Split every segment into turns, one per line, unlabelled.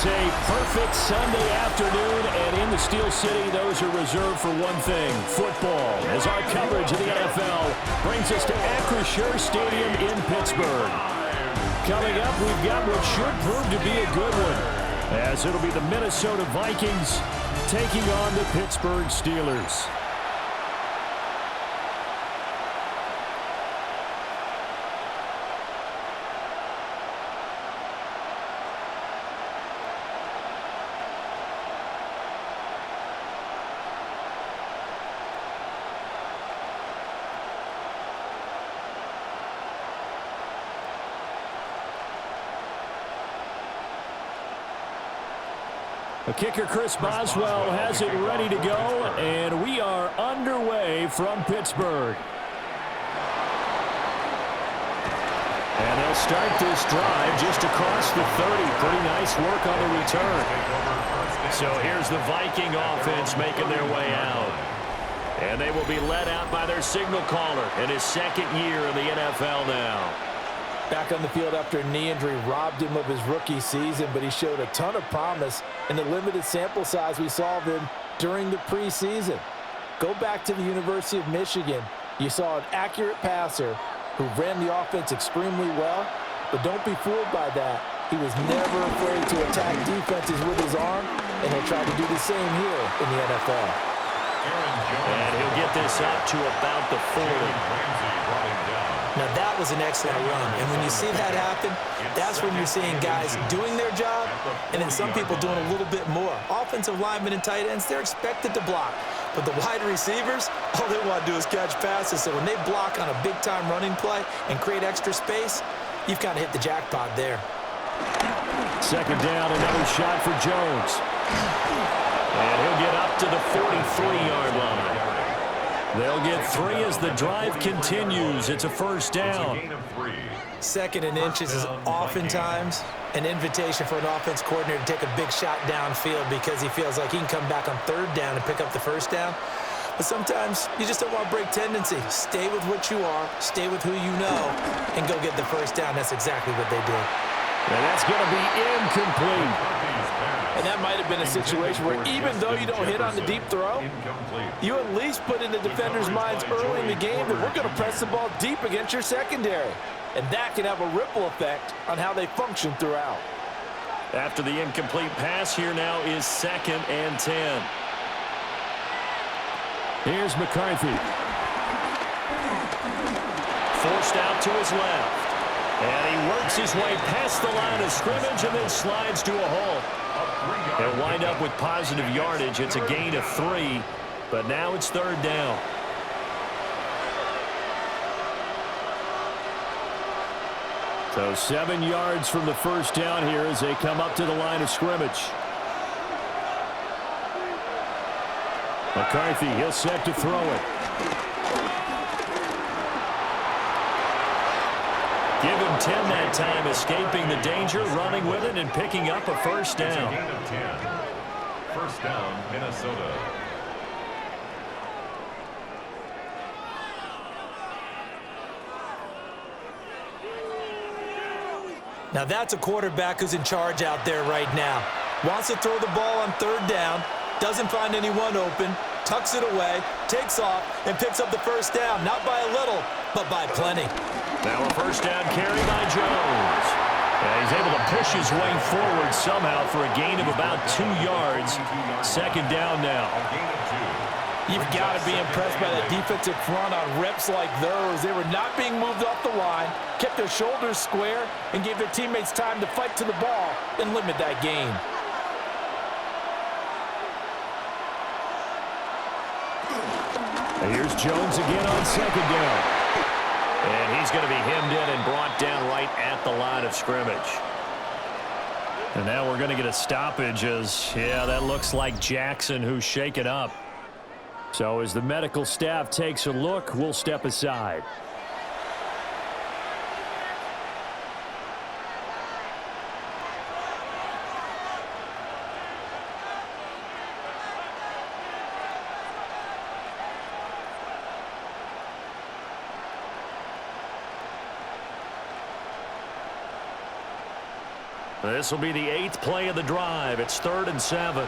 It's a perfect Sunday afternoon, and in the Steel City, those are reserved for one thing, football, as our coverage of the NFL brings us to Acrisure Stadium in Pittsburgh. Coming up, we've got what should prove to be a good one, as it'll be the Minnesota Vikings taking on the Pittsburgh Steelers. The kicker, Chris Boswell, has it ready to go, and we are underway from Pittsburgh. And they'll start this drive just across the 30. Pretty nice work on the return. So here's the Viking offense making their way out. And they will be led out by their signal caller in his second year in the NFL now.
Back on the field after a knee injury robbed him of his rookie season, but he showed a ton of promise in the limited sample size we saw of him during the preseason. Go back to the University of Michigan. You saw an accurate passer who ran the offense extremely well, but don't be fooled by that. He was never afraid to attack defenses with his arm, and he'll try to do the same here in the NFL.
And he'll get this up to about the 40.
Now, that was an excellent run, and when you see that happen, that's when you're seeing guys doing their job and then some people doing a little bit more. Offensive linemen and tight ends, they're expected to block, but the wide receivers, all they want to do is catch passes, so when they block on a big-time running play and create extra space, you've kind of hit the jackpot there.
Second down, another shot for Jones. And he'll get up to the 43-yard line. They'll get 3 as the drive continues. It's a first down.
Second and inches is oftentimes an invitation for an offense coordinator to take a big shot downfield because he feels like he can come back on third down and pick up the first down. But sometimes you just don't want to break tendency. Stay with what you are, stay with who you know, and go get the first down. That's exactly what they did.
And that's going to be incomplete.
And that might have been a situation where even though you don't hit on the deep throw, you at least put in the defender's minds early in the game that we're going to press the ball deep against your secondary. And that can have a ripple effect on how they function throughout.
After the incomplete pass, here now is 2nd and 10. Here's McCarthy. Forced out to his left. And he works his way past the line of scrimmage and then slides to a hole. He'll wind up with positive yardage. It's a gain of 3, but now it's third down. So 7 yards from the first down here as they come up to the line of scrimmage. McCarthy, he'll set to throw it. Give him 10 that time, escaping the danger, running with it, and picking up a first down.
Gain of 10. First down, Minnesota.
Now that's a quarterback who's in charge out there right now. Wants to throw the ball on third down, doesn't find anyone open, tucks it away, takes off, and picks up the first down. Not by a little, but by plenty.
Now a first down carry by Jones. And he's able to push his way forward somehow for a gain of about 2 yards. Second down now.
You've got to be impressed by that defensive front on reps like those. They were not being moved off the line, kept their shoulders square, and gave their teammates time to fight to the ball and limit that gain.
And here's Jones again on second down. And he's going to be hemmed in and brought down right at the line of scrimmage. And now we're going to get a stoppage as, yeah, that looks like Jackson who's shaken up. So as the medical staff takes a look, we'll step aside. This will be the 8th play of the drive. It's 3rd and 7.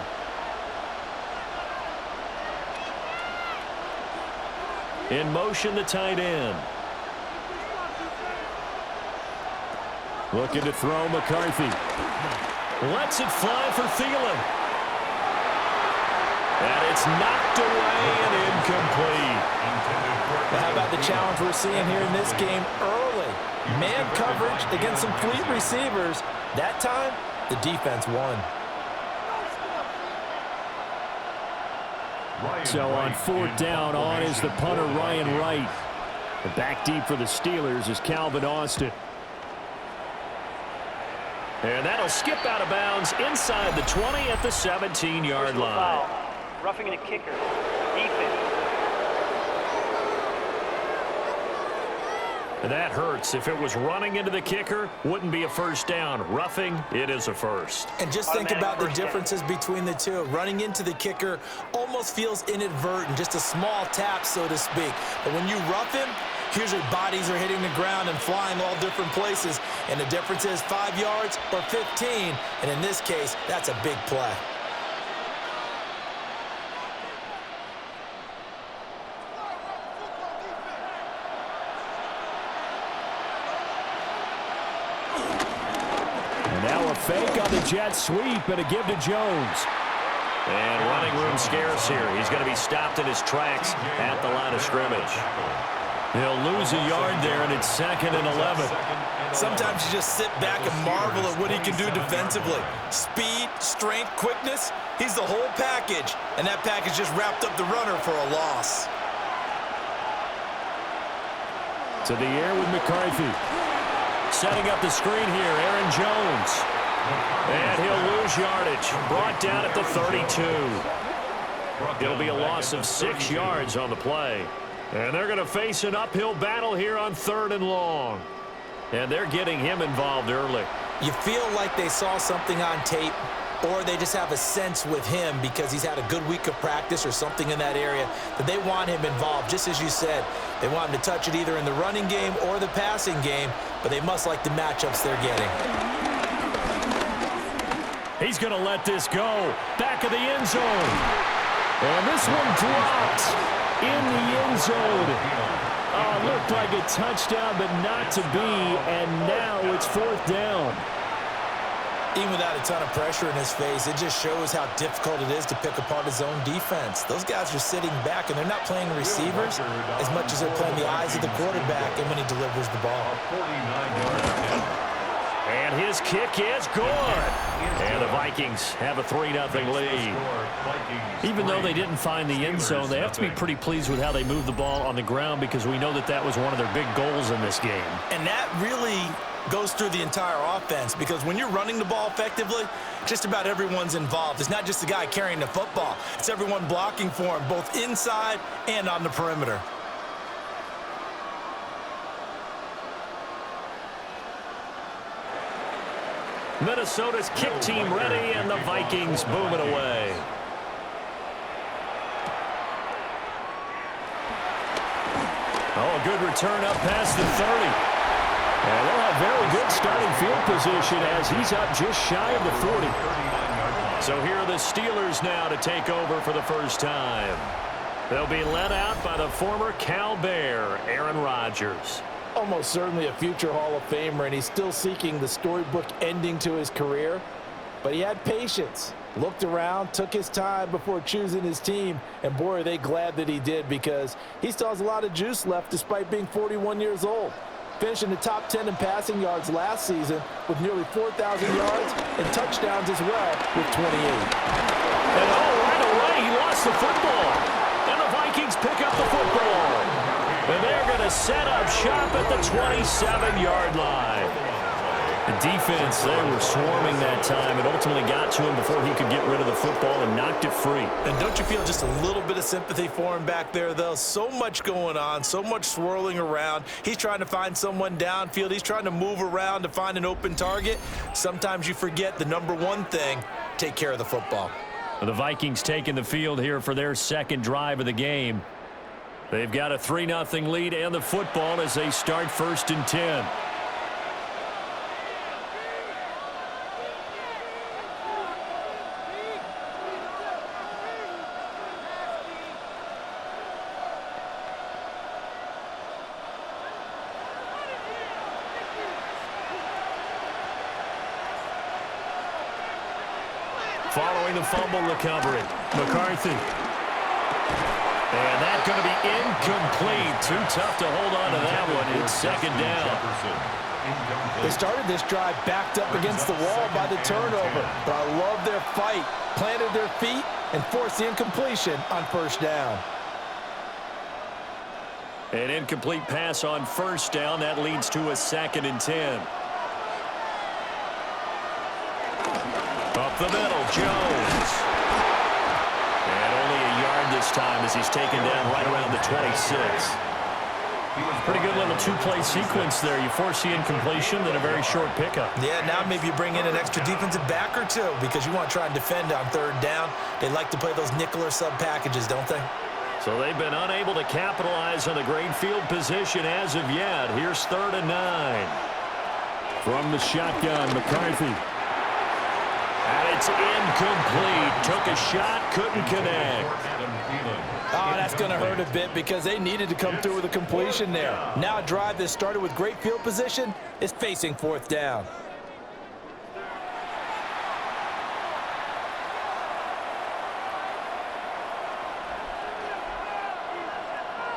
In motion, the tight end. Looking to throw, McCarthy. Lets it fly for Thielen. And it's knocked away and incomplete.
How about the challenge we're seeing here in this game early? Man coverage against some fleet receivers. That time, the defense won.
So on 4th down, on is the punter, Ryan Wright. The back deep for the Steelers is Calvin Austin. And that'll skip out of bounds inside the 20 at the 17-yard line.
Roughing the kicker. Defense.
That hurts. If it was running into the kicker, wouldn't be a first down. Roughing, it is a first.
And just think about the differences between the two. Running into the kicker almost feels inadvertent, just a small tap, so to speak. But when you rough him, here's your bodies are hitting the ground and flying all different places. And the difference is 5 yards or 15. And in this case, that's a big play.
Now a fake on the jet sweep and a give to Jones. And running room scarce here. He's going to be stopped in his tracks at the line of scrimmage. He'll lose a yard there, and it's 2nd and 11.
Sometimes you just sit back and marvel at what he can do defensively. Speed, strength, quickness, he's the whole package. And that package just wrapped up the runner for a loss.
To the air with McCarthy. Setting up the screen here, Aaron Jones. And he'll lose yardage. Brought down at the 32. It'll be a loss of 6 yards on the play. And they're going to face an uphill battle here on 3rd and long. And they're getting him involved early.
You feel like they saw something on tape, or they just have a sense with him because he's had a good week of practice or something in that area that they want him involved. Just as you said, they want him to touch it either in the running game or the passing game, but they must like the matchups they're getting.
He's going to let this go. Back of the end zone. And this one dropped in the end zone. Oh, looked like a touchdown, but not to be. And now it's 4th down.
Even without a ton of pressure in his face, it just shows how difficult it is to pick apart his own defense. Those guys are sitting back, and they're not playing receivers as much as they're playing the eyes of the quarterback and when he delivers the ball.
And his kick is good. And the Vikings have a 3-0 lead. Even though they didn't find the end zone, they have to be pretty pleased with how they moved the ball on the ground because we know that that was one of their big goals in this game.
And that really goes through the entire offense because when you're running the ball effectively, just about everyone's involved. It's not just the guy carrying the football. It's everyone blocking for him, both inside and on the perimeter.
Minnesota's kick team ready, and the Vikings booming away. Oh, a good return up past the 30. And they'll have very good starting field position as he's up just shy of the 40. So here are the Steelers now to take over for the first time. They'll be led out by the former Cal Bear, Aaron Rodgers.
Almost certainly a future Hall of Famer, and he's still seeking the storybook ending to his career. But he had patience, looked around, took his time before choosing his team, and boy, are they glad that he did because he still has a lot of juice left despite being 41 years old. Finishing the top 10 in passing yards last season with nearly 4,000 yards and touchdowns as well with 28.
And right away, he lost the football. And the Vikings pick up the football. And they're going to set up shop at the 27-yard line. The defense, they were swarming that time and ultimately got to him before he could get rid of the football and knocked it free.
And don't you feel just a little bit of sympathy for him back there, though? So much going on, so much swirling around. He's trying to find someone downfield. He's trying to move around to find an open target. Sometimes you forget the number one thing, take care of the football.
The Vikings taking the field here for their second drive of the game. They've got a 3-0 lead and the football as they start 1st and 10. following the fumble recovery. McCarthy. And that's going to be incomplete. Too tough to hold on to that one. It's second down.
They started this drive backed up against the wall by the turnover, but I love their fight. Planted their feet and forced the incompletion on first down.
An incomplete pass on first down. That leads to a 2nd and 10. Up the middle, Jones. And only a yard this time as he's taken down right around the 26. Pretty good little two-play sequence there. You force the incompletion, then a very short pickup.
Yeah, now maybe you bring in an extra defensive back or two because you want to try and defend on third down. They like to play those nickel or sub packages, don't they?
So they've been unable to capitalize on the great field position as of yet. Here's 3rd and 9.
From the shotgun, McCarthy.
And it's incomplete. Took a shot, couldn't connect.
Oh, that's going to hurt a bit because they needed to come through with a completion there. Now a drive that started with great field position is facing 4th down.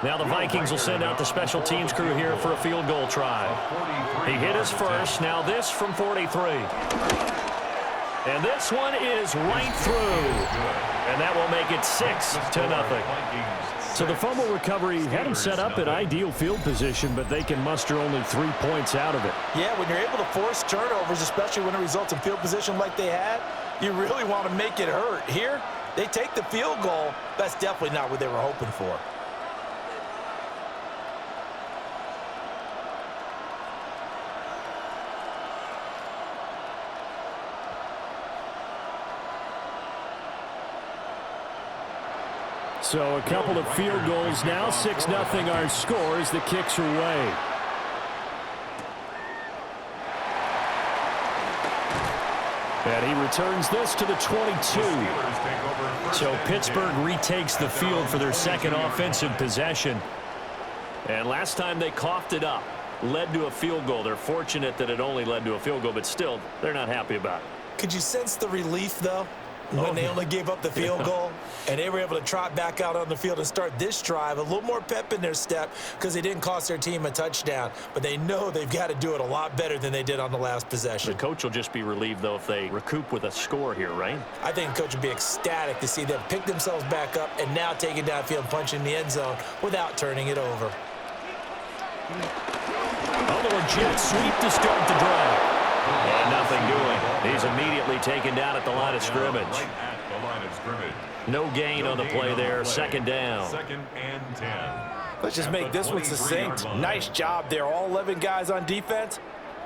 Now the Vikings will send out the special teams crew here for a field goal try. He hit his first. Now this from 43. And this one is right through. And that will make it 6-0.
So the fumble recovery had them set up in ideal field position, but they can muster only 3 points out of it.
Yeah, when you're able to force turnovers, especially when it results in field position like they had, you really want to make it hurt. Here, they take the field goal. That's definitely not what they were hoping for.
So a couple of field goals now. 6-0 our scores. The kicks are away. And he returns this to the 22.
So Pittsburgh retakes the field for their 2nd offensive possession. And last time they coughed it up, led to a field goal. They're fortunate that it only led to a field goal, but still, they're not happy about it.
Could you sense the relief, though, when they only gave up the field goal and they were able to trot back out on the field and start this drive? A little more pep in their step because they didn't cost their team a touchdown, but they know they've got to do it a lot better than they did on the last possession.
The coach will just be relieved, though, if they recoup with a score here, right?
I think the coach would be ecstatic to see them pick themselves back up and now take it downfield and punch in the end zone without turning it over.
A little jet sweep to start the drive. And nothing doing. He's immediately taken down at the line of scrimmage. No gain on the play there. 2nd down.
2nd and 10.
Let's just make this one succinct. Nice job there. All 11 guys on defense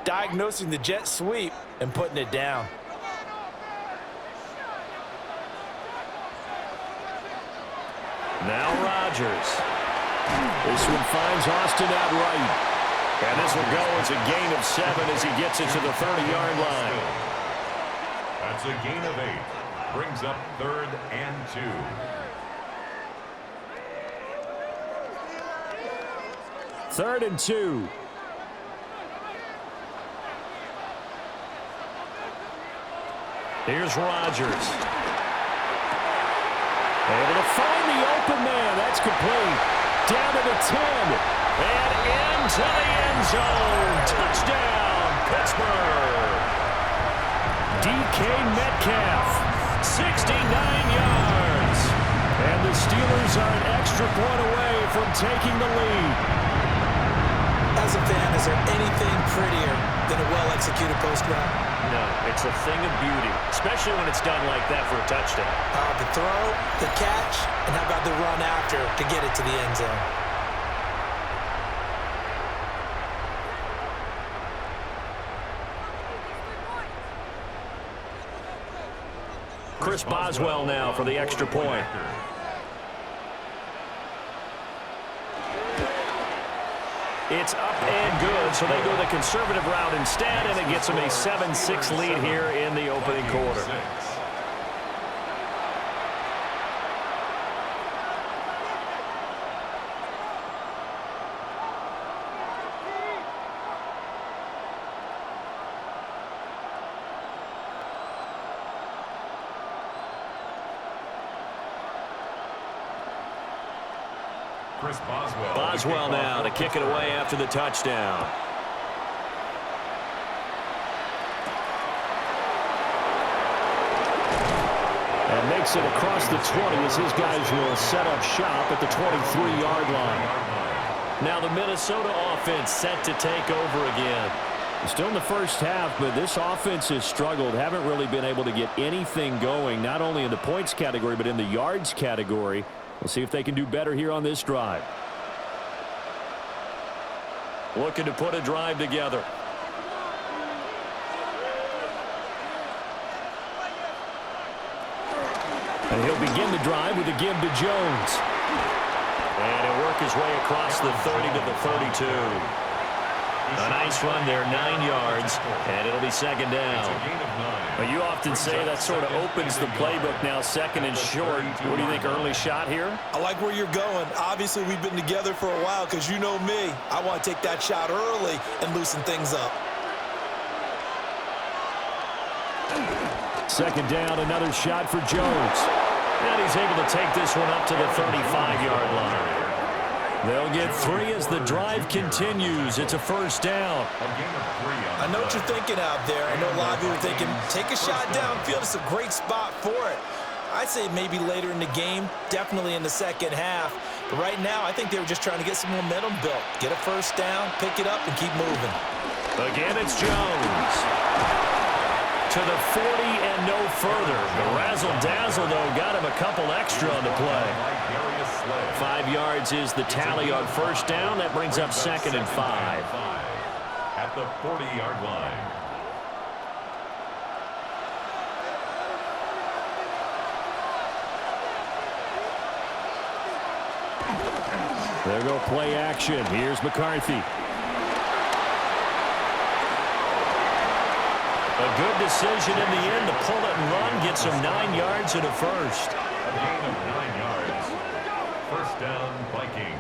diagnosing the jet sweep and putting it down.
Now Rodgers.
This one finds Austin out right.
And this will go as a gain of 7 as he gets it to the 30-yard line.
That's a gain of 8. Brings up 3rd and 2.
Third and 2.
Here's Rodgers. Able to find the open man. That's complete. Down to the 10. And into the end zone. Touchdown, Pittsburgh. DK Metcalf, 69 yards. And the Steelers are an extra point away from taking the lead.
As a fan, is there anything prettier than a well-executed post route?
No, it's a thing of beauty, especially when it's done like that for a touchdown.
The throw, the catch, and how about the run after to get it to the end zone?
Chris Boswell now for the extra point. It's up and good, so they go the conservative route instead, and it gets them a 7-6 lead here in the opening quarter. Boswell now to kick it away after the touchdown.
And makes it across the 20 as his guys will set up shop at the 23-yard line.
Now the Minnesota offense set to take over again.
Still in the first half, but this offense has struggled. Haven't really been able to get anything going, not only in the points category, but in the yards category. We'll see if they can do better here on this drive.
Looking to put a drive together.
And he'll begin the drive with a give to Jones.
And he'll work his way across the 30 to the 32. A nice run there, 9 yards, and it'll be second down.
Well, you often say that sort of opens the playbook now, second and short. What do you think, early shot here?
I like where you're going. Obviously, we've been together for a while because you know me. I want to take that shot early and loosen things up.
Second down, another shot for Jones.
And he's able to take this one up to the 35-yard line.
They'll get 3 as the drive continues. It's a first down.
I know what you're thinking out there. I know a lot of you are thinking, take a shot downfield. It's a great spot for it. I'd say maybe later in the game, definitely in the second half. But right now, I think they were just trying to get some momentum built. Get a first down, pick it up, and keep moving.
Again, it's Jones. To the 40 and no further. The razzle-dazzle, though, got him a couple extra on the play. 5 yards is the tally on first down. That brings up second and 5.
At the 40-yard line.
There go play action. Here's McCarthy.
A good decision in the end to pull it and run. Gets him 9 yards and a first.
A gain of 9 yards. First down, Vikings.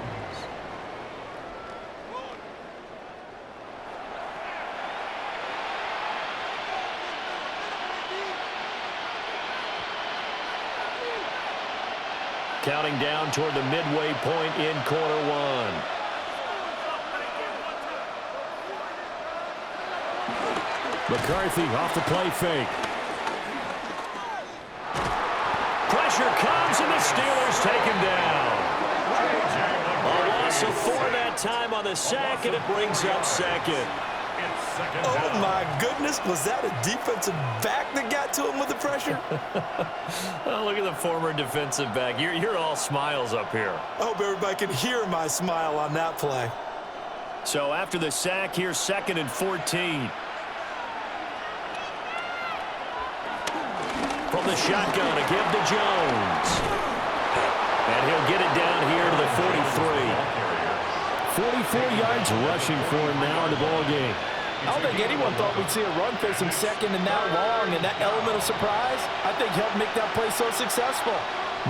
Counting down toward the midway point in quarter one.
McCarthy off the play fake.
Pressure comes, and the Steelers take him down. A loss of 4 that time on the sack, and it brings up second.
Oh, my goodness. Was that a defensive back that got to him with the pressure?
Oh, look at the former defensive back. You're all smiles up here.
I hope everybody can hear my smile on that play.
So after the sack, here's second and 14. From the shotgun, a give to Jones. And he'll get it down here to the 43.
44 yards rushing for him now in the ball game.
I don't think anyone thought we'd see a run facing second and now long, and that element of surprise, I think, helped make that play so successful.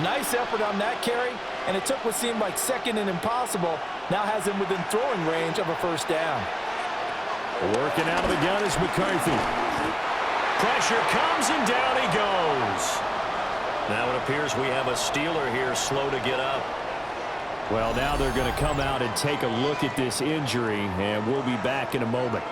Nice effort on that carry, and it took what seemed like second and impossible, now has him within throwing range of a first down.
Working out of the gun is McCarthy.
Pressure comes, and down he goes. Now it appears we have a Steeler here slow to get up.
Well, now they're going to come out and take a look at this injury, and we'll be back in a moment.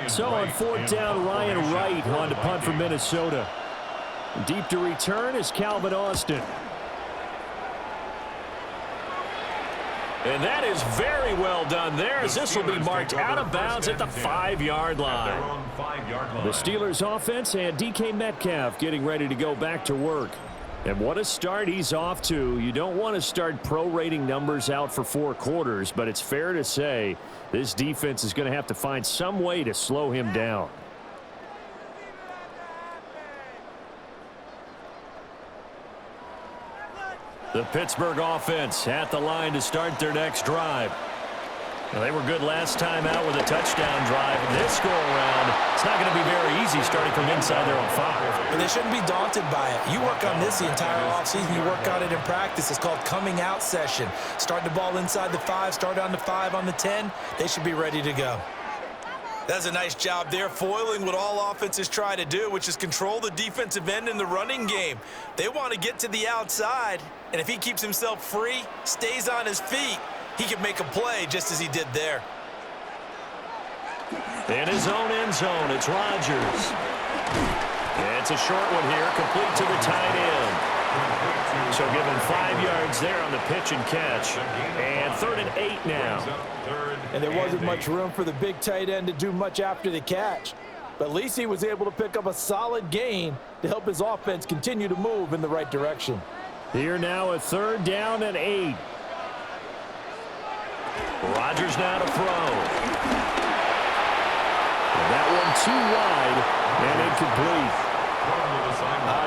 So on fourth down, Ryan Wright on to punt for Minnesota. Deep to return is Calvin Austin.
And that is very well done there, as this will be marked out of bounds at the 5-yard line.
The Steelers offense and DK Metcalf getting ready to go back to work. And what a start he's off to. You don't want to start prorating numbers out for 4 quarters, but it's fair to say this defense is going to have to find some way to slow him down. The Pittsburgh offense at the line to start their next drive. Well, they were good last time out with a touchdown drive. This go-around, it's not going to be very easy starting from inside their own 5.
But they shouldn't be daunted by it. You work on this the entire offseason. You work on it in practice. It's called coming out session. Start the ball inside the 5, start on the 5, on the 10. They should be ready to go. That's a nice job there, foiling what all offenses try to do, which is control the defensive end in the running game. They want to get to the outside, and if he keeps himself free, stays on his feet, he can make a play just as he did there.
In his own end zone, it's Rodgers. It's a short one here, complete to the tight end. So given 5 yards there on the pitch and catch. And 3rd and 8 now.
And there wasn't much room for the big tight end to do much after the catch. But at least he was able to pick up a solid gain to help his offense continue to move in the right direction.
Here now at 3rd down and 8. Rodgers now to throw. And that one too wide and incomplete.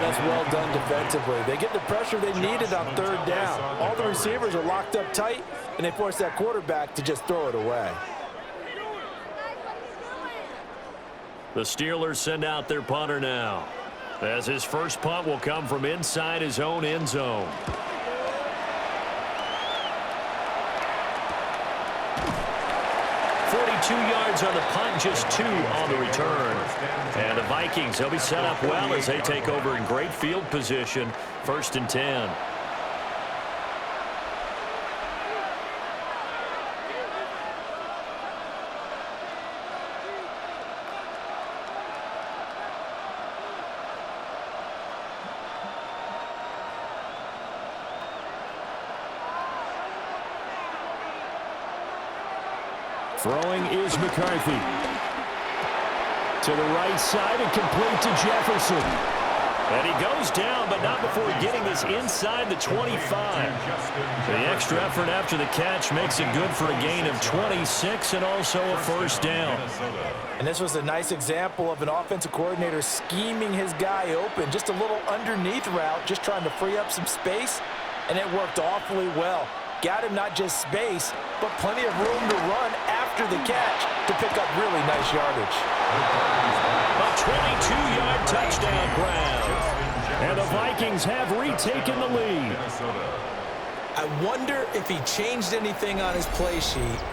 That's well done defensively. They get the pressure they needed on 3rd down. All the receivers are locked up tight, and they force that quarterback to just throw it away.
The Steelers send out their punter now, as his first punt will come from inside his own end zone. yards on the punt, just 2 on the return. And the Vikings, they'll be set up well as they take over in great field position. 1st and 10.
Throwing is McCarthy. To the right side and complete to Jefferson. And he goes down, but not before getting this inside the 25. The extra effort after the catch makes it good for a gain of 26 and also a 1st down.
And this was a nice example of an offensive coordinator scheming his guy open. Just a little underneath route, just trying to free up some space, and it worked awfully well. Got him not just space, but plenty of room to run after the catch to pick up really nice yardage.
A 22-yard touchdown grab. And the Vikings have retaken the lead.
I wonder if he changed anything on his play sheet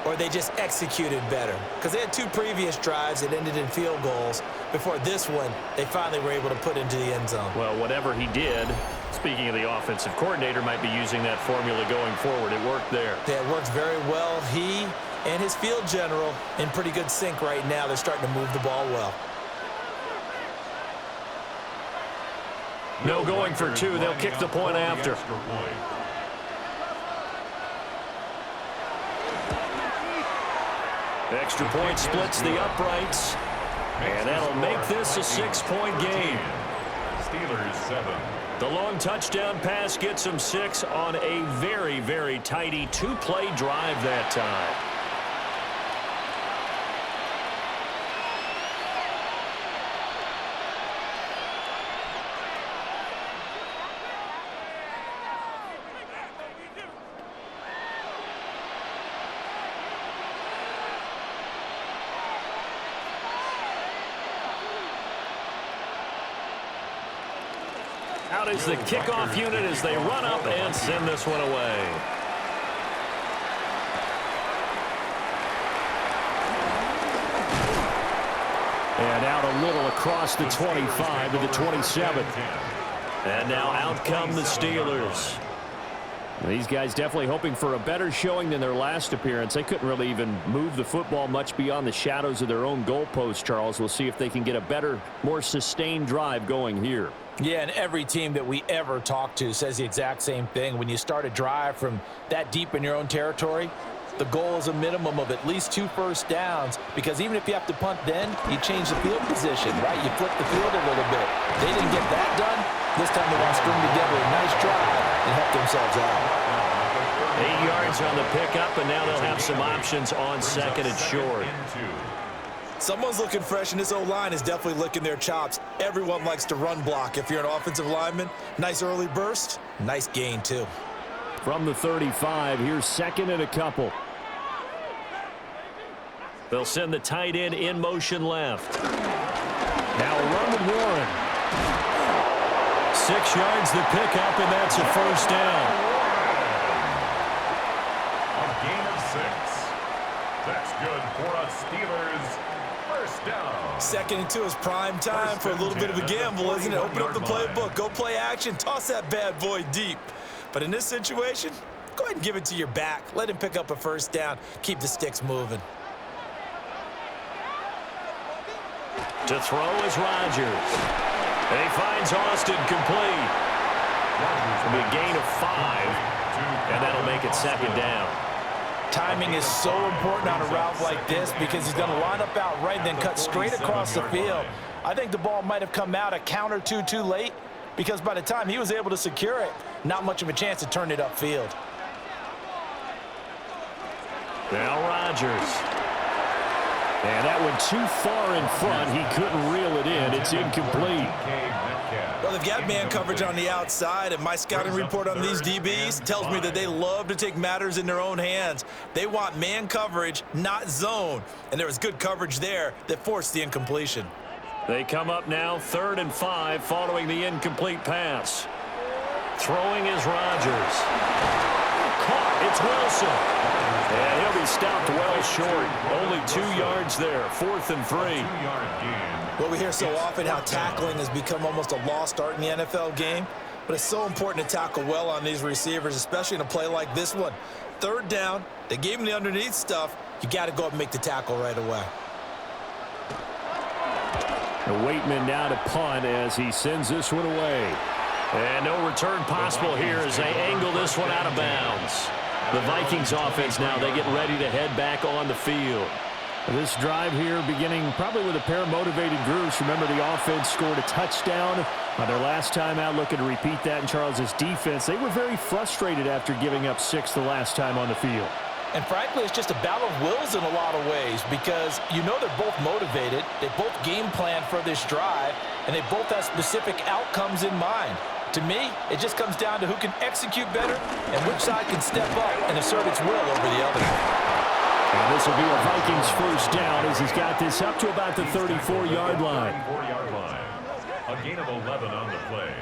or they just executed better. Because they had 2 previous drives that ended in field goals. Before this one, they finally were able to put into the end zone.
Well, whatever he did, speaking of the offensive coordinator, might be using that formula going forward. It worked there.
Yeah, it worked very well. He and his field general in pretty good sync right now. They're starting to move the ball well.
No going for 2. They'll kick the point after. Extra point splits the uprights. And that'll make this a 6-point game.
Steelers 7.
The long touchdown pass gets them 6 on a very, very tidy 2-play drive that time. Out is the kickoff unit as they run up and send this one away.
And out a little across the 25 to the 27.
And now out come the Steelers.
These guys definitely hoping for a better showing than their last appearance. They couldn't really even move the football much beyond the shadows of their own goalpost, Charles. We'll see if they can get a better, more sustained drive going here.
Yeah, and every team that we ever talk to says the exact same thing. When you start a drive from that deep in your own territory, the goal is a minimum of at least 2 first downs, because even if you have to punt then, you change the field position, right? You flip the field a little bit. They didn't get that done. This time they want to string together a nice drive and help themselves out.
8 yards on the pickup, and now they'll have some options on 2nd and short.
Someone's looking fresh, and this O-line is definitely licking their chops. Everyone likes to run block. If you're an offensive lineman, nice early burst, nice gain too.
From the 35, here's 2nd and a couple.
They'll send the tight end in motion left. Now a run with Warren. 6 yards the pickup, and that's a first down.
A gain of 6. That's good for a Steelers first down.
2nd and 2 is prime time for a little bit of a gamble, isn't it? Open up the playbook, go play action, toss that bad boy deep. But in this situation, go ahead and give it to your back. Let him pick up a first down. Keep the sticks moving.
To throw is Rodgers. And he finds Austin complete. It'll be a gain of 5, and that'll make it 2nd down.
Timing is so important on a route like this because he's going to line up out right and then cut straight across the field. I think the ball might have come out a count or two too late because by the time he was able to secure it, not much of a chance to turn it upfield.
Now Rodgers. And that went too far in front. He couldn't reel it in. It's incomplete.
Well, they've got man coverage on the outside, and my scouting report on these DBs tells me that they love to take matters in their own hands. They want man coverage, not zone. And there was good coverage there that forced the incompletion.
They come up now 3rd and 5 following the incomplete pass. Throwing is Rodgers. Caught. It's Wilson. And he'll be stopped well short. Only 2 yards there. 4th and 3.
2-yard gain.
Well, we hear so often how tackling has become almost a lost art in the NFL game, but it's so important to tackle well on these receivers, especially in a play like this one. 3rd down, they gave him the underneath stuff. You got to go up and make the tackle right away.
The Waitman now to punt as he sends this one away. And no return possible here as they angle this one out of bounds. The Vikings offense now, they get ready to head back on the field.
This drive here beginning probably with a pair of motivated groups. Remember, the offense scored a touchdown on their last time out, looking to repeat that in Charles's defense. They were very frustrated after giving up 6 the last time on the field.
And frankly, it's just a battle of wills in a lot of ways because you know they're both motivated, they both game plan for this drive, and they both have specific outcomes in mind. To me, it just comes down to who can execute better and which side can step up and assert its will over the other.
And this will be a Vikings first down as he's got this up to about the 34-yard line.
34-yard line. A gain of 11 on the play.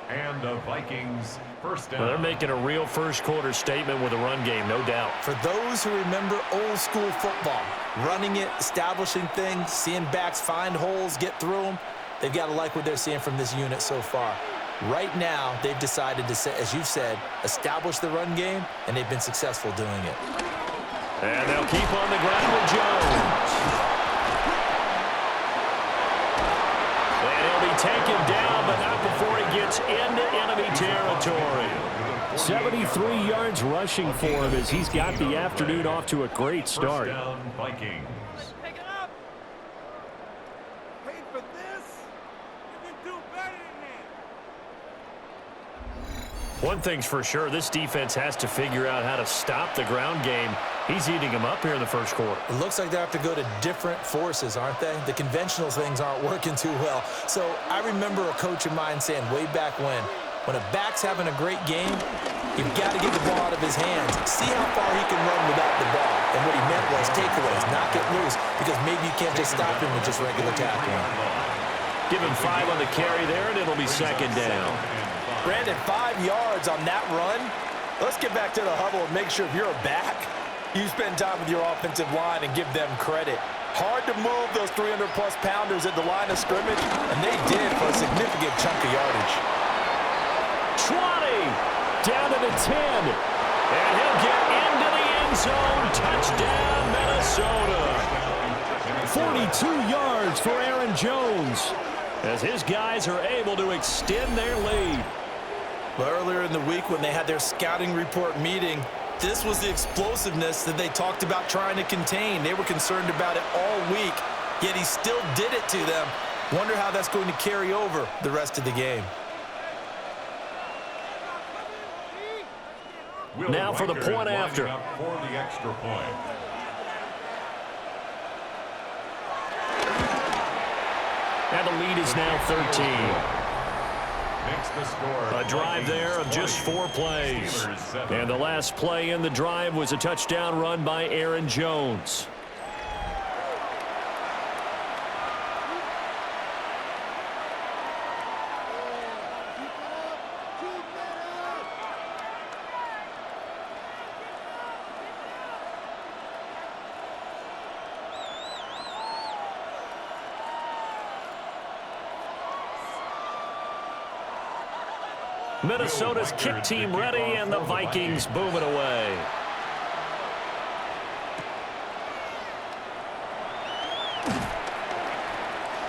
And the Vikings first down.
Well, they're making a real first-quarter statement with a run game, no doubt.
For those who remember old-school football, running it, establishing things, seeing backs find holes, get through them, they've got to like what they're seeing from this unit so far. Right now, they've decided to, as you've said, establish the run game, and they've been successful doing it.
And they'll keep on the ground with Jones. And he'll be taken down, but not before he gets into enemy territory.
73 yards rushing for him as he's got the afternoon off to a great start.
First down, Vikings.
One thing's for sure, this defense has to figure out how to stop the ground game. He's eating them up here in the first quarter.
It looks like they have to go to different forces, aren't they? The conventional things aren't working too well. So I remember a coach of mine saying way back when a back's having a great game, you've got to get the ball out of his hands. See how far he can run without the ball. And what he meant was takeaways, knock it loose, because maybe you can't just stop him with just regular tackling.
Give him 5 on the carry there, and it'll be 2nd down.
Brandon, 5 yards on that run. Let's get back to the huddle and make sure if you're a back, you spend time with your offensive line and give them credit. Hard to move those 300-plus pounders at the line of scrimmage, and they did for a significant chunk of yardage.
20, down to the 10, and he'll get into the end zone. Touchdown, Minnesota.
42 yards for Aaron Jones,
as his guys are able to extend their lead.
Well, earlier in the week when they had their scouting report meeting, this was the explosiveness that they talked about trying to contain. They were concerned about it all week, yet he still did it to them. Wonder how that's going to carry over the rest of the game.
Now for the point after.
For the extra point.
And the lead is now 13.
Makes the score.
A drive there of just 4 plays. And the last play in the drive was a touchdown run by Aaron Jones. Minnesota's kick team ready, and the Vikings boom it away.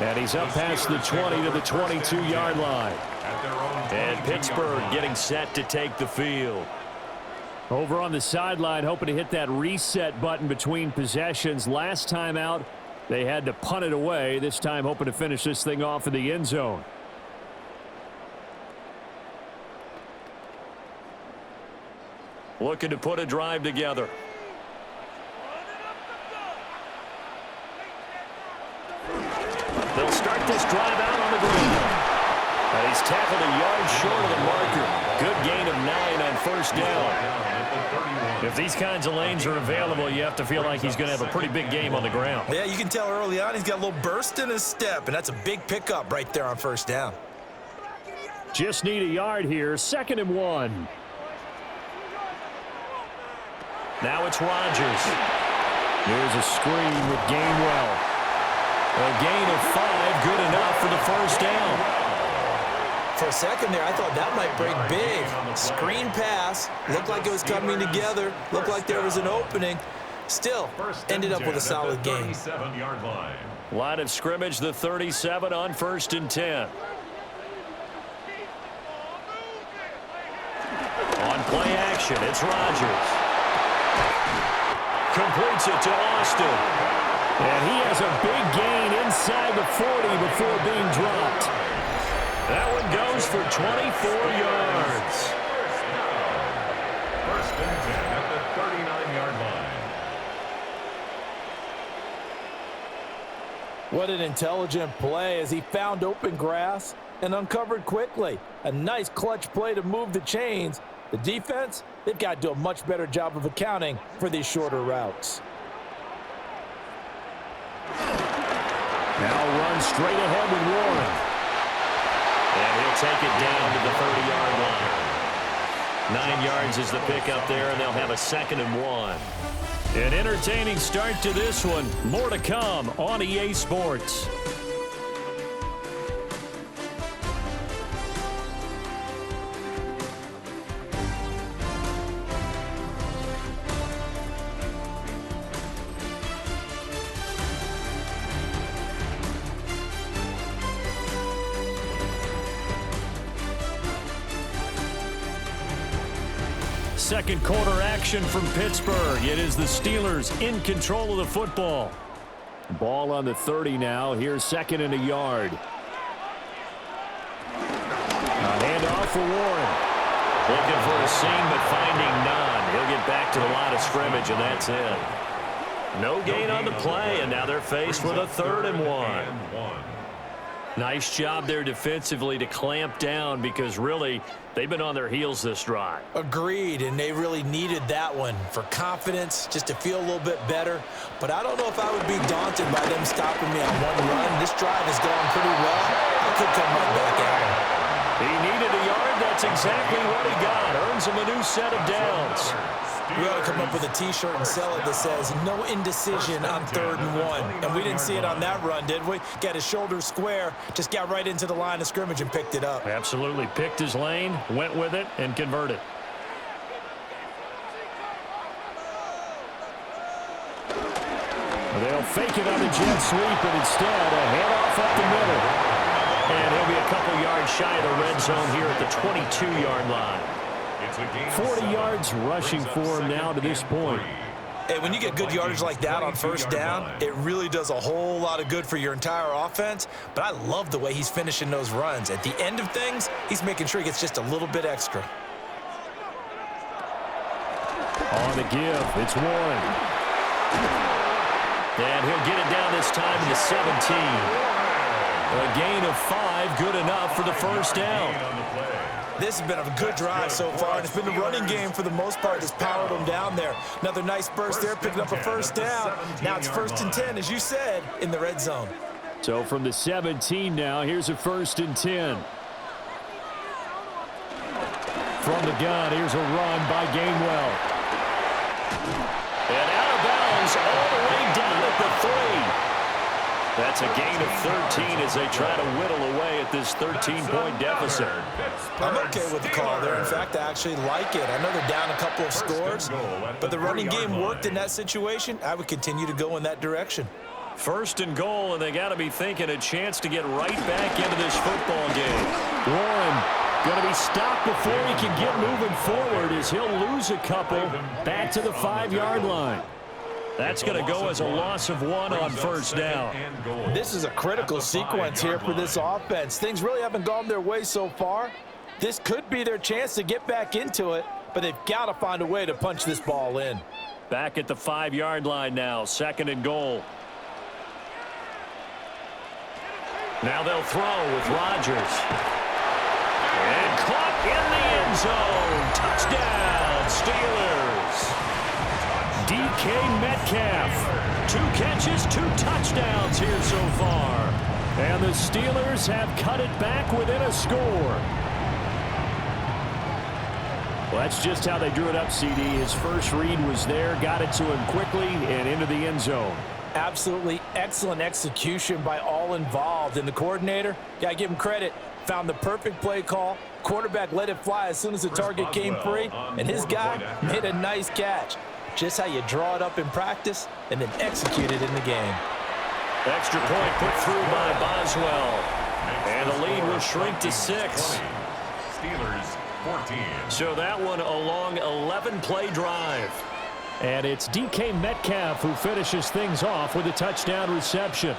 And he's up past the 20 to the 22-yard line. And Pittsburgh getting set to take the field. Over on the sideline, hoping to hit that reset button between possessions. Last time out, they had to punt it away. This time, hoping to finish this thing off in the end zone. Looking to put a drive together. They'll start this drive out on the ground. And he's tackled a yard short of the marker. Good gain of 9 on first down. If these kinds of lanes are available, you have to feel like he's going to have a pretty big game on the ground.
Yeah, you can tell early on he's got a little burst in his step, and that's a big pickup right there on first down.
Just need a yard here. 2nd and 1. Now it's Rodgers. Here's a screen with Gainwell. A gain of 5, good enough for the first down.
For a second there, I thought that might break big. Screen pass, looked like it was coming together, looked like there was an opening. Still, ended up with a solid game.
Line of scrimmage, the 37 on 1st and 10. On play action, it's Rodgers. Completes it to Austin. And he has a big gain inside the 40 before being dropped. That one goes for 24 yards.
1st and 10 at the 39-yard line.
What an intelligent play as he found open grass and uncovered quickly. A nice clutch play to move the chains. The defense, they've got to do a much better job of accounting for these shorter routes.
Now run straight ahead with Warren. And he'll take it down to the 30-yard line. 9 yards is the pickup there, and they'll have a 2nd and 1. An entertaining start to this one. More to come on EA Sports. Second quarter action from Pittsburgh. It is the Steelers in control of the football. Ball on the 30 now. Here's 2nd and a yard. A handoff for Warren. Looking for a seam, but finding none. He'll get back to the line of scrimmage, and that's it. No gain on the play, and now they're faced with a 3rd and 1. Nice job there defensively to clamp down because really they've been on their heels this drive.
Agreed, and they really needed that one for confidence, just to feel a little bit better. But I don't know if I would be daunted by them stopping me on one run. This drive has gone pretty well. I could come right back at him.
He needed a yard. That's exactly what he got. Earns him a new set of downs.
We ought to come up with a T-shirt and sell it that says, no indecision on 3rd and 1. And we didn't see it on that run, did we? Got his shoulders square, just got right into the line of scrimmage and picked it up.
Absolutely. Picked his lane, went with it, and converted. They'll fake it on the jet sweep, but instead a handoff up the middle. And he'll be a couple yards shy of the red zone here at the 22-yard line. 40 yards rushing for him now to this point.
Hey, when you get good yardage like that on first down, it really does a whole lot of good for your entire offense. But I love the way he's finishing those runs. At the end of things, he's making sure he gets just a little bit extra.
On the give, it's Warren. And he'll get it down this time to the 17. A gain of 5, good enough for the first down.
This has been a good drive so far, and it's been the running game for the most part that's powered them down there. Another nice burst there, picking up a first down. Now it's 1st and 10, as you said, in the red zone.
So from the 17 now, here's a 1st and 10. From the gun, here's a run by Gainwell. And out of bounds all the way down at the 3. That's a gain of 13 as they try to whittle away at this 13-point deficit.
I'm okay with the call there. In fact, I actually like it. I know they're down a couple of scores, but the running game worked in that situation. I would continue to go in that direction.
First and goal, and they got to be thinking a chance to get right back into this football game. Warren going to be stopped before he can get moving forward as he'll lose a couple back to the 5-yard line. That's going to go as a loss of 1 on first down.
This is a critical sequence here for this offense. Things really haven't gone their way so far. This could be their chance to get back into it, but they've got to find a way to punch this ball in.
Back at the 5-yard line now, second and goal. Now they'll throw with Rodgers. And caught in the end zone. Touchdown, Steelers. DK Metcalf. 2 catches, 2 touchdowns here so far. And the Steelers have cut it back within a score. Well, that's just how they drew it up, CD. His first read was there, got it to him quickly, and into the end zone.
Absolutely excellent execution by all involved. And the coordinator, got to give him credit, found the perfect play call. Quarterback let it fly as soon as the target came free, and his guy made a nice catch. Just how you draw it up in practice and then execute it in the game.
Extra point put through by Boswell. And the lead will shrink to 6.
Steelers 14.
So that one a long 11-play drive.
And it's DK Metcalf who finishes things off with a touchdown reception.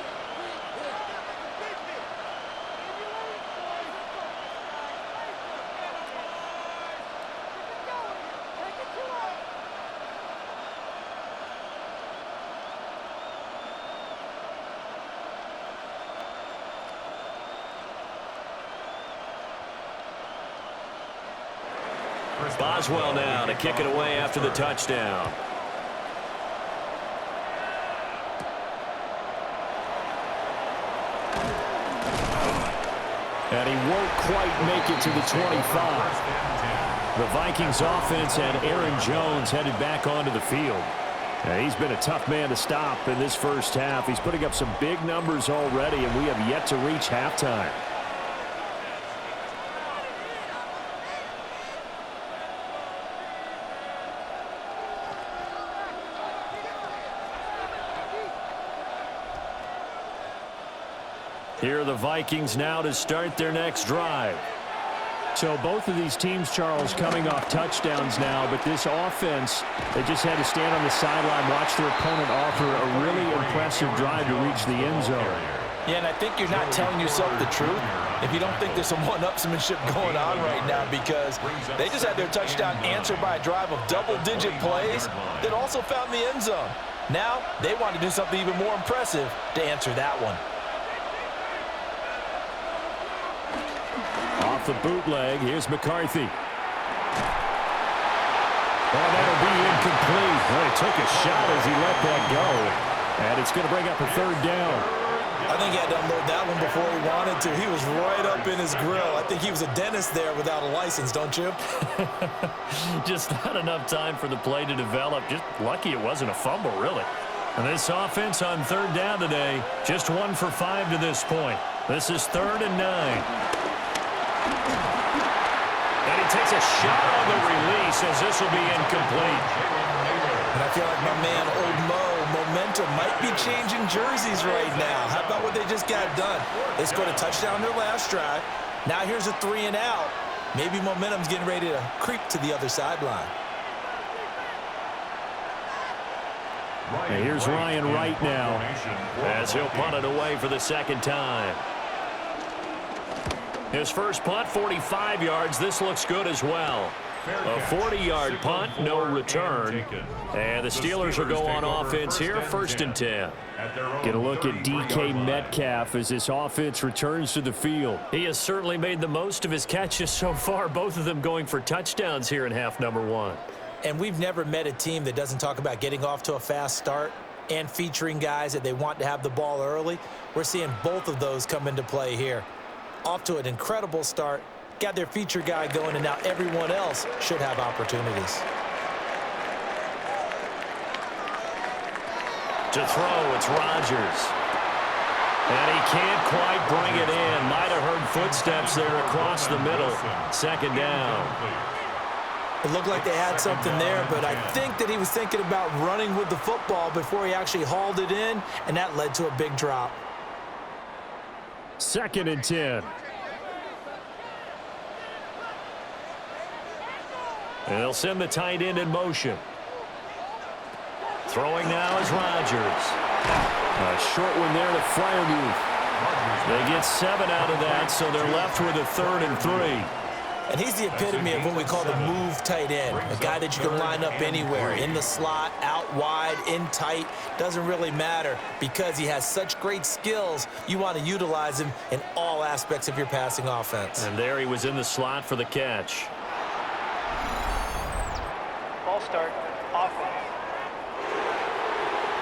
Boswell now to kick it away after the touchdown.
And he won't quite make it to the 25. The Vikings offense and Aaron Jones headed back onto the field. Now, he's been a tough man to stop in this first half. He's putting up some big numbers already, and we have yet to reach halftime.
Here are the Vikings now to start their next drive.
So both of these teams, Charles, coming off touchdowns now, but this offense, they just had to stand on the sideline, watch their opponent offer a really impressive drive to reach the end zone.
Yeah, and I think you're not telling yourself the truth if you don't think there's some one-upsmanship going on right now, because they just had their touchdown answered by a drive of double-digit plays that also found the end zone. Now they want to do something even more impressive to answer that one.
Off the bootleg, here's McCarthy. Oh, that'll be incomplete. Well, he took a shot as he let that go. And it's going to bring up a third down.
I think he had to unload that one before he wanted to. He was right up in his grill. I think he was a dentist there without a license, don't you?
Just not enough time for the play to develop. Just lucky it wasn't a fumble, really. And this offense on third down today, just 1 for 5 to this point. This is 3rd and 9. And he takes a shot on the release as this will be incomplete.
And I feel like my man, Old Mo, momentum might be changing jerseys right now. How about what they just got done? They scored a touchdown their last drive. Now here's a 3 and out. Maybe momentum's getting ready to creep to the other sideline.
And here's Ryan Wright now,
as he'll punt it away for the second time. His first punt, 45 yards. This looks good as well. A 40-yard punt, no return. And the Steelers will go on offense here, 1st and 10.
Get a look at DK Metcalf as this offense returns to the field.
He has certainly made the most of his catches so far, both of them going for touchdowns here in half number 1.
And we've never met a team that doesn't talk about getting off to a fast start and featuring guys that they want to have the ball early. We're seeing both of those come into play here. Off to an incredible start, got their feature guy going, and now everyone else should have opportunities.
To throw, it's Rodgers. And he can't quite bring it in. Might have heard footsteps there across the middle. Second down.
It looked like they had something there, but I think that he was thinking about running with the football before he actually hauled it in, and that led to a big drop.
2nd and 10. And they'll send the tight end in motion. Throwing now is Rodgers. A short one there to Freiermuth. They get 7 out of that, so they're left with a 3rd and 3.
And he's the epitome of what we call the move tight end, a guy that you can line up anywhere, in the slot, out wide, in tight, doesn't really matter because he has such great skills. You want to utilize him in all aspects of your passing offense.
And there he was in the slot for the catch.
Ball start, offense.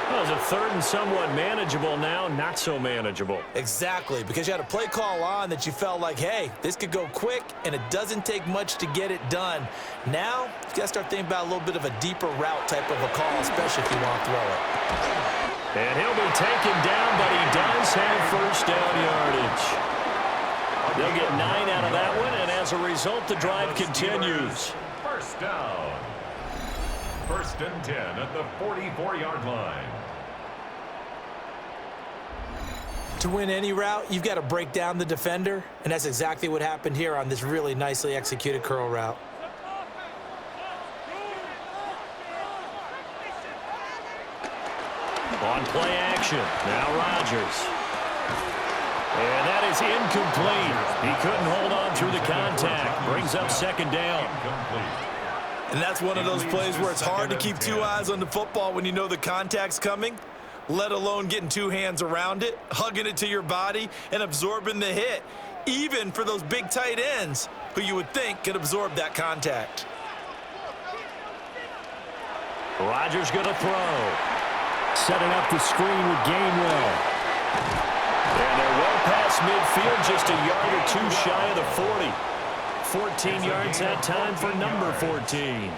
Well, it's a 3rd and somewhat manageable now, not so manageable.
Exactly, because you had a play call on that you felt like, hey, this could go quick, and it doesn't take much to get it done. Now, you got to start thinking about a little bit of a deeper route type of a call, especially if you want to throw it.
And he'll be taken down, but he does have 1st down yardage. They'll get 9 out of that one, and as a result, the drive continues.
1st down. 1st and 10 at the 44-yard line.
To win any route, you've got to break down the defender, and that's exactly what happened here on this really nicely executed curl route.
On play action, now Rodgers. And that is incomplete. He couldn't hold on through the contact. Brings up 2nd down.
And that's one of those plays where it's hard to keep 2 eyes on the football when you know the contact's coming, let alone getting 2 hands around it, hugging it to your body, and absorbing the hit, even for those big tight ends who you would think could absorb that contact.
Rodgers going to throw. Setting up the screen with Gainwell. And they're well past midfield, just a yard or 2 shy of the 40. 14 yards that time for number 14.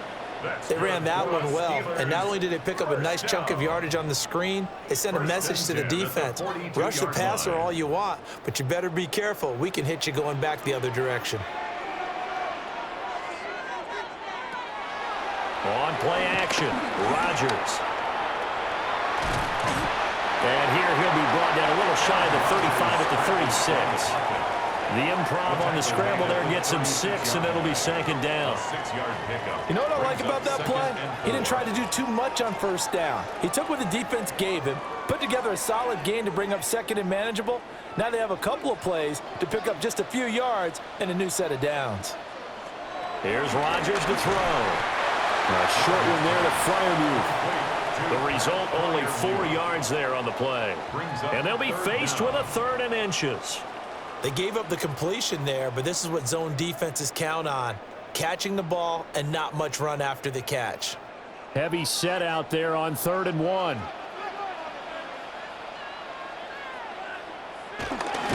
They ran that one well, and not only did they pick up a nice chunk of yardage on the screen, they sent a message to the defense. Rush the passer all you want, but you better be careful. We can hit you going back the other direction.
On play action, Rodgers. And here he'll be brought down a little shy of the 35 at the 36. The improv on the scramble there gets him 6, and it'll be 2nd down.
6-yard pickup.
You know what I like about that play? He didn't try to do too much on 1st down. He took what the defense gave him, put together a solid gain to bring up 2nd and manageable. Now they have a couple of plays to pick up just a few yards and a new set of downs.
Here's Rodgers to throw. A short one there to Freiermuth. The result, only 4 yards there on the play. And they'll be faced with a 3rd and inches.
They gave up the completion there, but this is what zone defenses count on. Catching the ball and not much run after the catch.
Heavy set out there on 3rd and 1.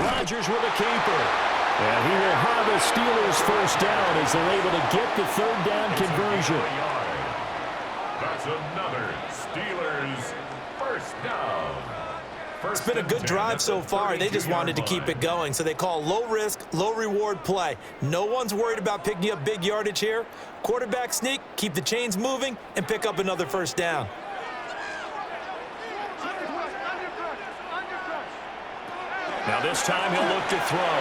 Rodgers with a keeper. And he will have a Steelers 1st down as they're able to get the 3rd down conversion.
That's another Steelers 1st down.
It's been a good drive so far. They just wanted to keep it going, so they call low-risk, low-reward play. No one's worried about picking up big yardage here. Quarterback sneak, keep the chains moving, and pick up another 1st down.
Now this time he'll look to throw.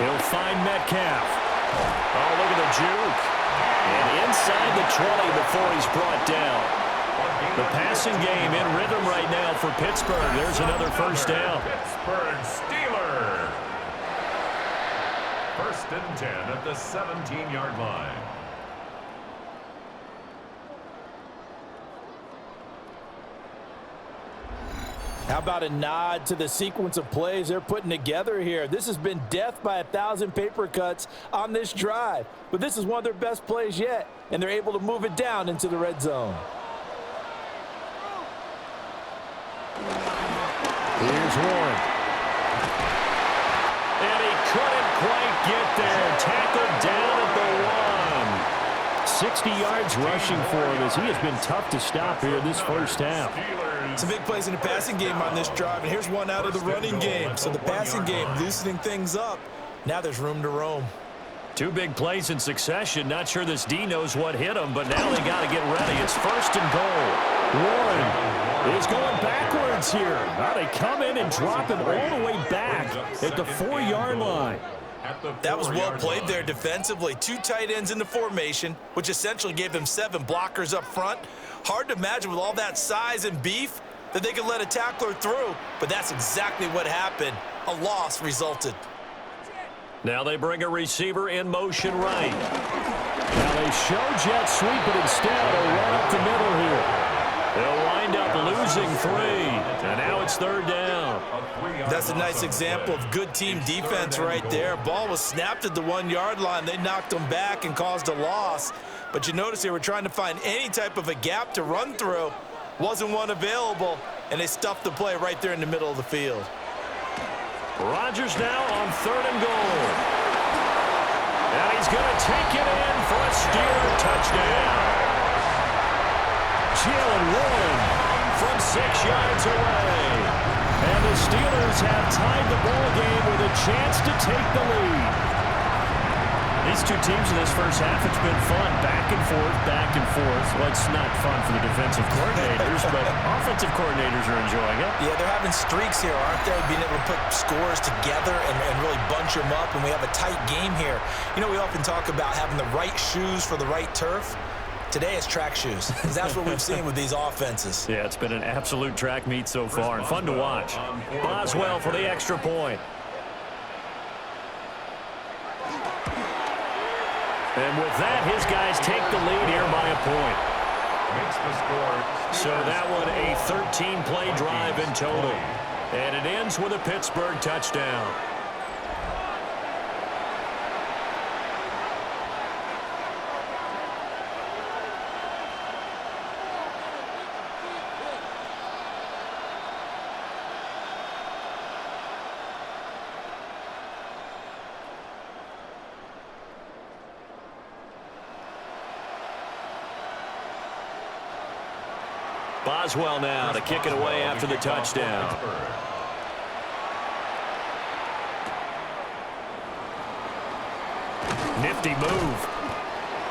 He'll find Metcalf. Oh, look at the juke. And inside the 20 before he's brought down. The passing game in rhythm right now for Pittsburgh. There's another 1st down.
Pittsburgh Steelers. 1st and 10 at the 17-yard line.
How about a nod to the sequence of plays they're putting together here? This has been death by 1,000 paper cuts on this drive. But this is one of their best plays yet, and they're able to move it down into the red zone.
Here's one. And he couldn't quite get there. Tackled down at the 1. 60 yards rushing for him as he has been tough to stop here this 1st half.
Steelers
Some big plays in the passing game on this drive, and here's one out of the running game. So the passing game loosening things up. Now there's room to roam.
Two big plays in succession. Not sure this D knows what hit him, but now they got to get ready. It's 1st and goal. Warren is going backwards here. Now they come in and drop him all the way back at the 4-yard line.
That was well played there defensively. 2 tight ends in the formation, which essentially gave them 7 blockers up front. Hard to imagine with all that size and beef that they could let a tackler through, but that's exactly what happened. A loss resulted.
Now they bring a receiver in motion right.
Now they show jet sweep, but instead a run up the middle here.
They'll wind up losing 3, and now it's 3rd down.
That's a nice example of good team defense right there. Ball was snapped at the 1-yard line. They knocked them back and caused a loss. But you notice they were trying to find any type of a gap to run through. Wasn't one available, and they stuffed the play right there in the middle of the field.
Rodgers now on 3rd and goal. And he's going to take it in for a Steeler touchdown. Jalen Warren from 6 yards away. And the Steelers have tied the ball game with a chance to take the lead. These two teams in this first half, it's been fun. Back and forth, back and forth. Well, it's not fun for the defensive coordinators, but offensive coordinators are enjoying it.
Yeah, they're having streaks here, aren't they? Being able to put scores together and really bunch them up, and we have a tight game here. You know, we often talk about having the right shoes for the right turf. Today it's track shoes, because that's what we've seen with these offenses.
Yeah, it's been an absolute track meet so far, and fun to watch. Boswell for the extra point. And with that, his guys take the lead here by a point. So that one a 13-play drive in total. And it ends with a Pittsburgh touchdown. Boswell now to kick it away after the touchdown. Nifty move.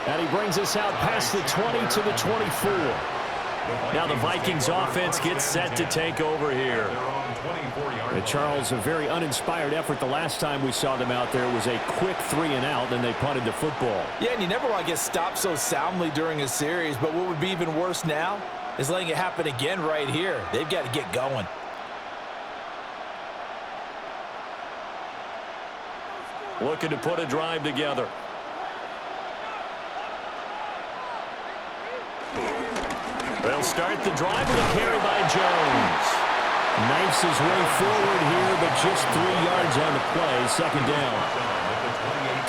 And he brings us out past the 20 to the 24.
Now the Vikings offense gets set to take over here.
Charles, a very uninspired effort the last time we saw them out there. It was a quick 3-and-out, then they punted the football.
Yeah, and you never want to get stopped so soundly during a series, but what would be even worse now is letting it happen again right here. They've got to get going.
Looking to put a drive together. They'll start the drive with a carry by Jones.
Knifes his way forward here, but just 3 yards on the play. 2nd down.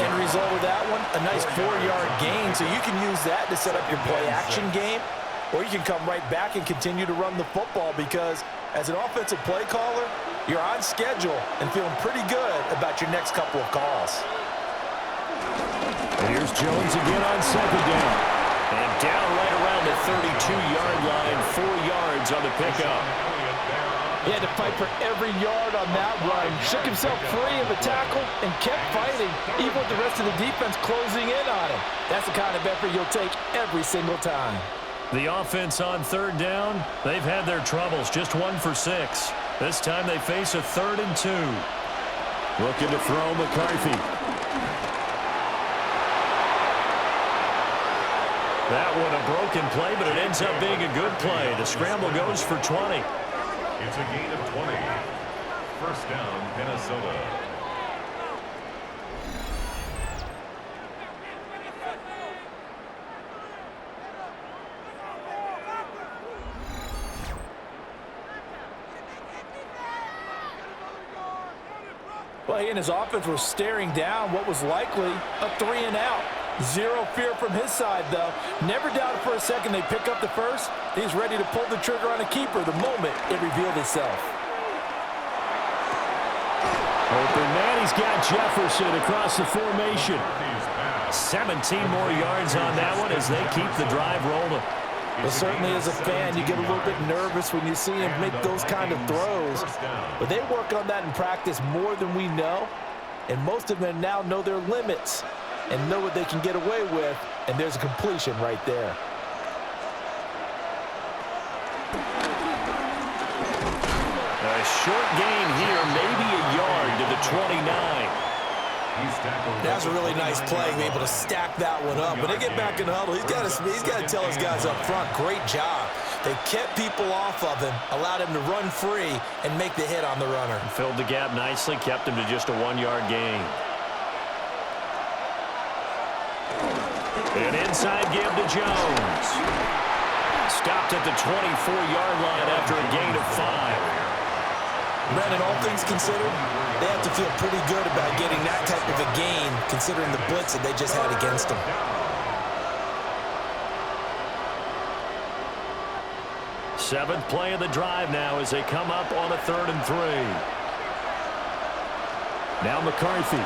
End result of that one, a nice 4-yard gain, so you can use that to set up your play-action game, or you can come right back and continue to run the football because as an offensive play caller, you're on schedule and feeling pretty good about your next couple of calls.
And here's Jones again on 2nd down.
And down right around the 32-yard line, 4 yards on the pickup.
He had to fight for every yard on that run. Shook himself free of a tackle and kept fighting, even with the rest of the defense closing in on him. That's the kind of effort you'll take every single time.
The offense on 3rd down, they've had their troubles, just 1 for 6. This time they face a 3rd and 2.
Looking to throw McCarthy.
That one a broken play, but it ends up being a good play. The scramble goes for 20.
It's a gain of 20. 1st down, Minnesota.
Well, he and his offense were staring down what was likely a 3-and-out. Zero fear from his side, though. Never doubted for a second they pick up the first. He's ready to pull the trigger on a keeper the moment it revealed itself.
Open man, he's got Jefferson across the formation.
17 more yards on that one as they keep the drive rolling.
Well, certainly as a fan, you get a little bit nervous when you see him make those kind of throws. But they work on that in practice more than we know. And most of them now know their limits and know what they can get away with. And there's a completion right there.
A short gain here, maybe a yard to the 29.
That's a really nice play, be able to stack that one up. When they get back in the huddle, he's got to tell his guys up front, great job. They kept people off of him, allowed him to run free and make the hit on the runner.
Filled the gap nicely, kept him to just a 1-yard gain. An inside give to Jones. Stopped at the 24-yard line after a gain of 5.
Brandon, all things considered, they have to feel pretty good about getting that type of a gain, considering the blitz that they just had against them.
Seventh play of the drive now as they come up on a 3rd and 3. Now McCarthy.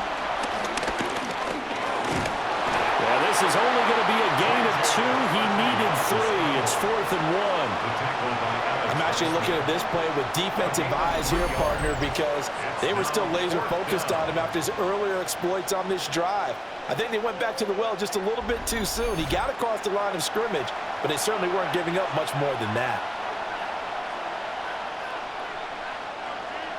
Well, this is only going to be a gain of 2. He needed 3. It's 4th and 1.
I'm actually looking at this play with defensive eyes here, partner, because they were still laser focused on him after his earlier exploits on this drive. I think they went back to the well just a little bit too soon. He got across the line of scrimmage, but they certainly weren't giving up much more than that.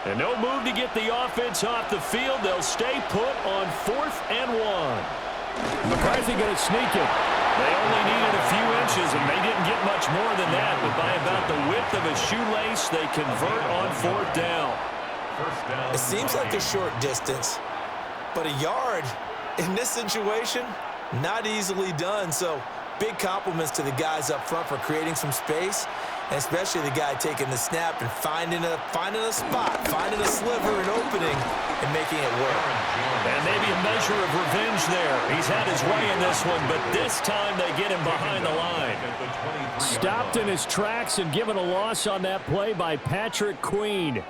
And no move to get the offense off the field. They'll stay put on 4th and 1. McCarthy going to sneak it. They only needed a few inches, and they didn't get much more than that. But by about the width of a shoelace, they convert on 4th down.
It seems like a short distance, but a yard in this situation, not easily done. So big compliments to the guys up front for creating some space, and especially the guy taking the snap and finding a spot, finding a sliver, an opening, and making it work.
And maybe a measure of revenge there. He's had his way in this one, but this time they get him behind the line. Stopped in his tracks and given a loss on that play by Patrick Queen.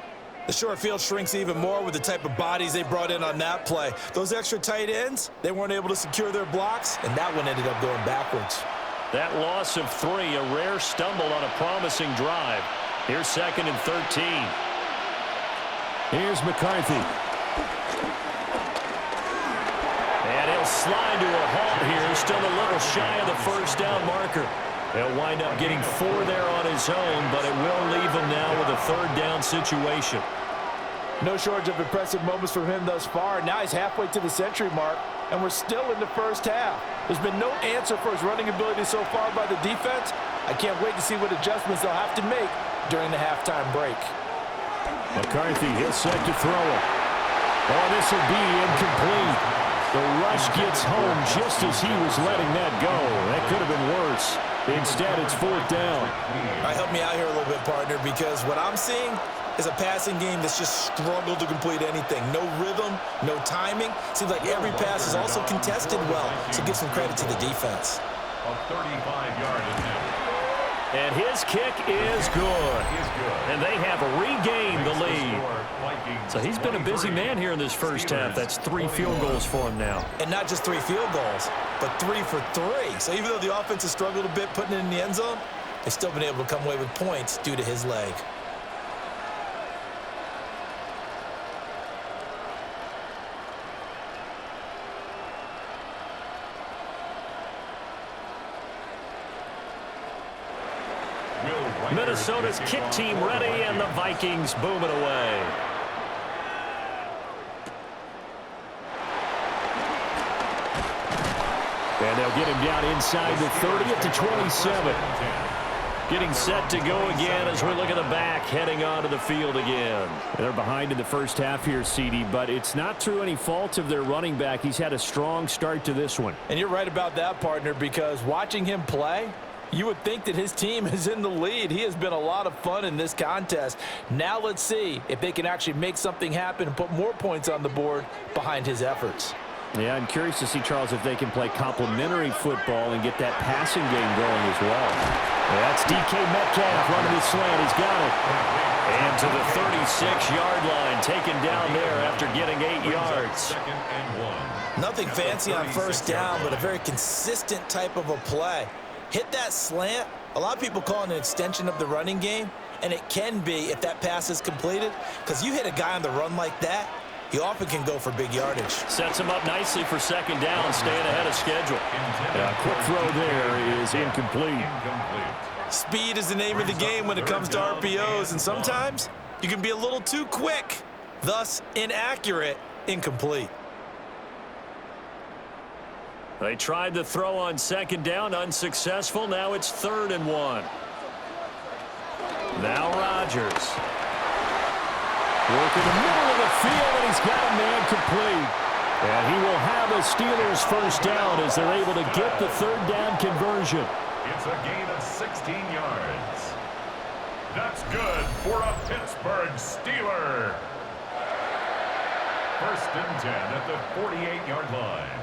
The short field shrinks even more with the type of bodies they brought in on that play. Those extra tight ends, they weren't able to secure their blocks, and that one ended up going backwards.
That loss of 3, a rare stumble on a promising drive. Here's 2nd and 13. Here's McCarthy. And he'll slide to a halt here, still a little shy of the 1st down marker. He'll wind up getting 4 there on his own, but it will leave him now with a 3rd down situation.
No shortage of impressive moments from him thus far. Now he's halfway to the century mark, and we're still in the 1st half. There's been no answer for his running ability so far by the defense. I can't wait to see what adjustments they'll have to make during the halftime break.
McCarthy, he'll set to throw it. Oh, this will be incomplete. The rush gets home just as he was letting that go. That could have been worse. Instead, it's 4th down.
All right, help me out here a little bit, partner, because what I'm seeing is a passing game that's just struggled to complete anything. No rhythm, no timing. Seems like every pass is also contested well, so give some credit to the defense.
A 35-yard attempt.
And his kick is good. And they have regained the lead. So he's been a busy man here in this 1st half. That's 3 field goals for him now.
And not just 3 field goals, but 3 for 3. So even though the offense has struggled a bit putting it in the end zone, they've still been able to come away with points due to his leg.
Minnesota's kick team ready, and the Vikings boom it away. And they'll get him down inside the 30 at the 27. Getting set to go again as we look at the back, heading onto the field again. They're behind in the 1st half here, CD, but it's not through any fault of their running back. He's had a strong start to this one.
And you're right about that, partner, because watching him play, you would think that his team is in the lead. He has been a lot of fun in this contest. Now let's see if they can actually make something happen and put more points on the board behind his efforts.
Yeah, I'm curious to see, Charles, if they can play complementary football and get that passing game going as well. That's DK Metcalf running the slant. He's got it. And to the 36-yard line, taken down there after getting 8 yards.
Nothing fancy on 1st down, but a very consistent type of a play. Hit that slant, A lot of people call it an extension of the running game, and it can be if that pass is completed, because you hit a guy on the run like that, he often can go for big yardage.
Sets him up nicely for second down, staying ahead of schedule. A quick throw there is incomplete.
Speed is the name of the game when it comes to RPOs, and sometimes you can be a little too quick, thus inaccurate, incomplete.
They tried to throw on second down, unsuccessful. Now it's 3rd and 1. Now Rodgers. Work in the middle of the field, and he's got a man complete. And he will have a Steelers first down as they're able to get the 3rd down conversion.
It's a gain of 16 yards. That's good for a Pittsburgh Steeler. 1st and 10 at the 48-yard line.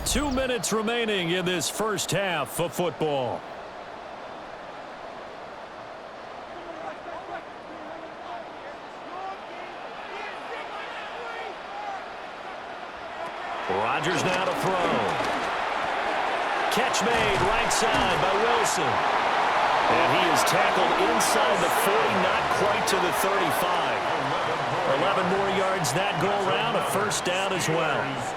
Two minutes remaining in this first half of football. Rodgers now to throw. Catch made right side by Wilson. And he is tackled inside the 40, not quite to the 35. 11 more yards that go around, a first down as well.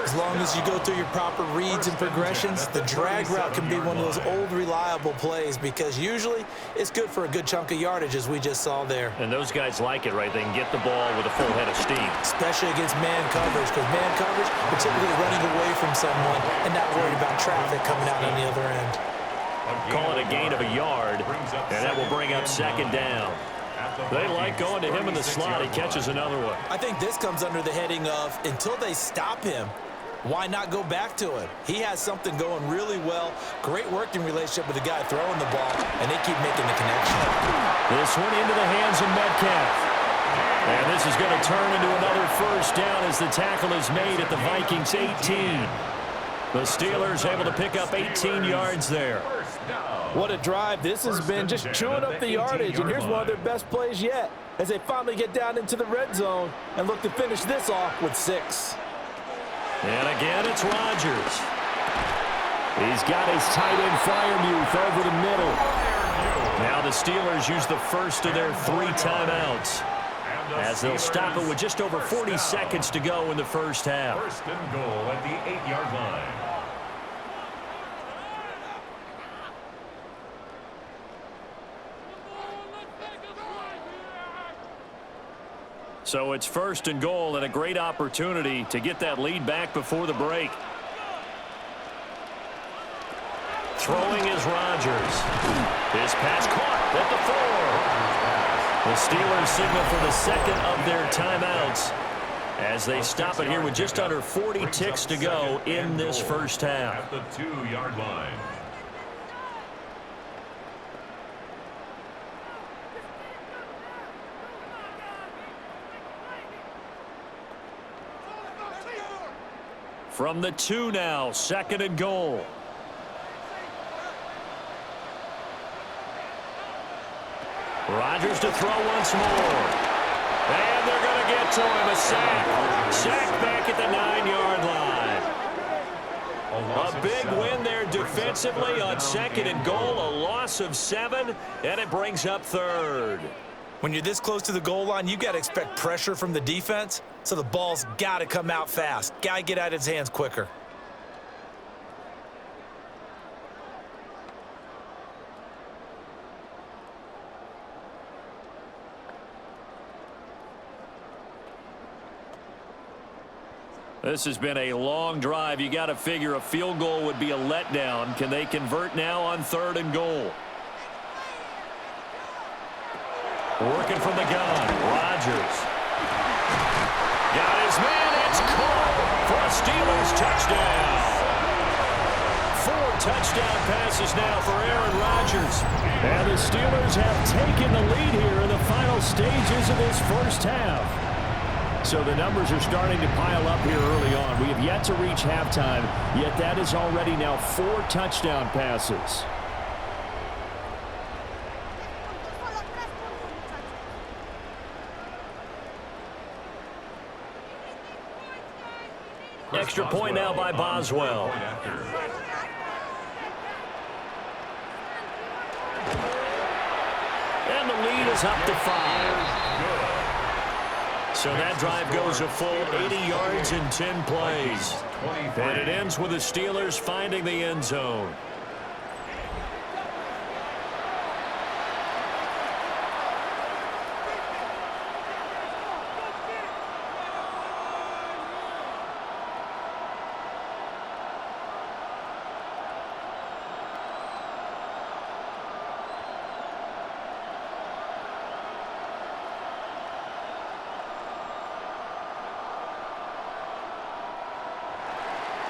As long as you go through your proper reads and progressions, the drag route can be one of those old reliable plays because usually it's good for a good chunk of yardage as we just saw there.
And those guys like it, right? They can get the ball with a full head of steam.
Especially against man coverage, because man coverage, we're typically running away from someone and not worried about traffic coming out on the other end.
Call it a gain of a yard, and that will bring up second down. They like going to him in the slot. He catches another one.
I think this comes under the heading of until they stop him, why not go back to him? He has something going really well. Great working relationship with the guy throwing the ball, and they keep making the connection.
This one into the hands of Metcalf. And this is going to turn into another first down as the tackle is made at the Vikings 18. The Steelers able to pick up 18 yards there.
What a drive this has been, just chewing up the yardage, and here's one of their best plays yet as they finally get down into the red zone and look to finish this off with 6.
And again, it's Rodgers. He's got his tight end Freiermuth over the middle. Now the Steelers use the first of their 3 timeouts as they'll stop it with just over 40 seconds to go in the first half.
1st and goal at the 8-yard line.
So it's 1st and goal and a great opportunity to get that lead back before the break. Throwing is Rodgers. His pass caught at the 4. The Steelers signal for the second of their timeouts as they stop it here with just under 40 ticks to go in this first half.
At the 2-yard line.
From the 2 now, 2nd and goal. Rodgers to throw once more. And they're going to get to him. A sack. Sack back at the 9-yard line. A big win there defensively on 2nd and goal. A loss of 7, and it brings up 3rd.
When you're this close to the goal line, you got to expect pressure from the defense, so the ball's got to come out fast. Got to get out of his hands quicker.
This has been a long drive. You got to figure a field goal would be a letdown. Can they convert now on 3rd and goal? Working from the gun, Rodgers. Got his man, it's caught for a Steelers touchdown. 4 touchdown passes now for Aaron Rodgers. And the Steelers have taken the lead here in the final stages of this first half. So the numbers are starting to pile up here early on. We have yet to reach halftime, yet that is already now 4 touchdown passes. Extra point now by Boswell. And the lead is up to 5. So that drive goes a full 80 yards in 10 plays. And it ends with the Steelers finding the end zone.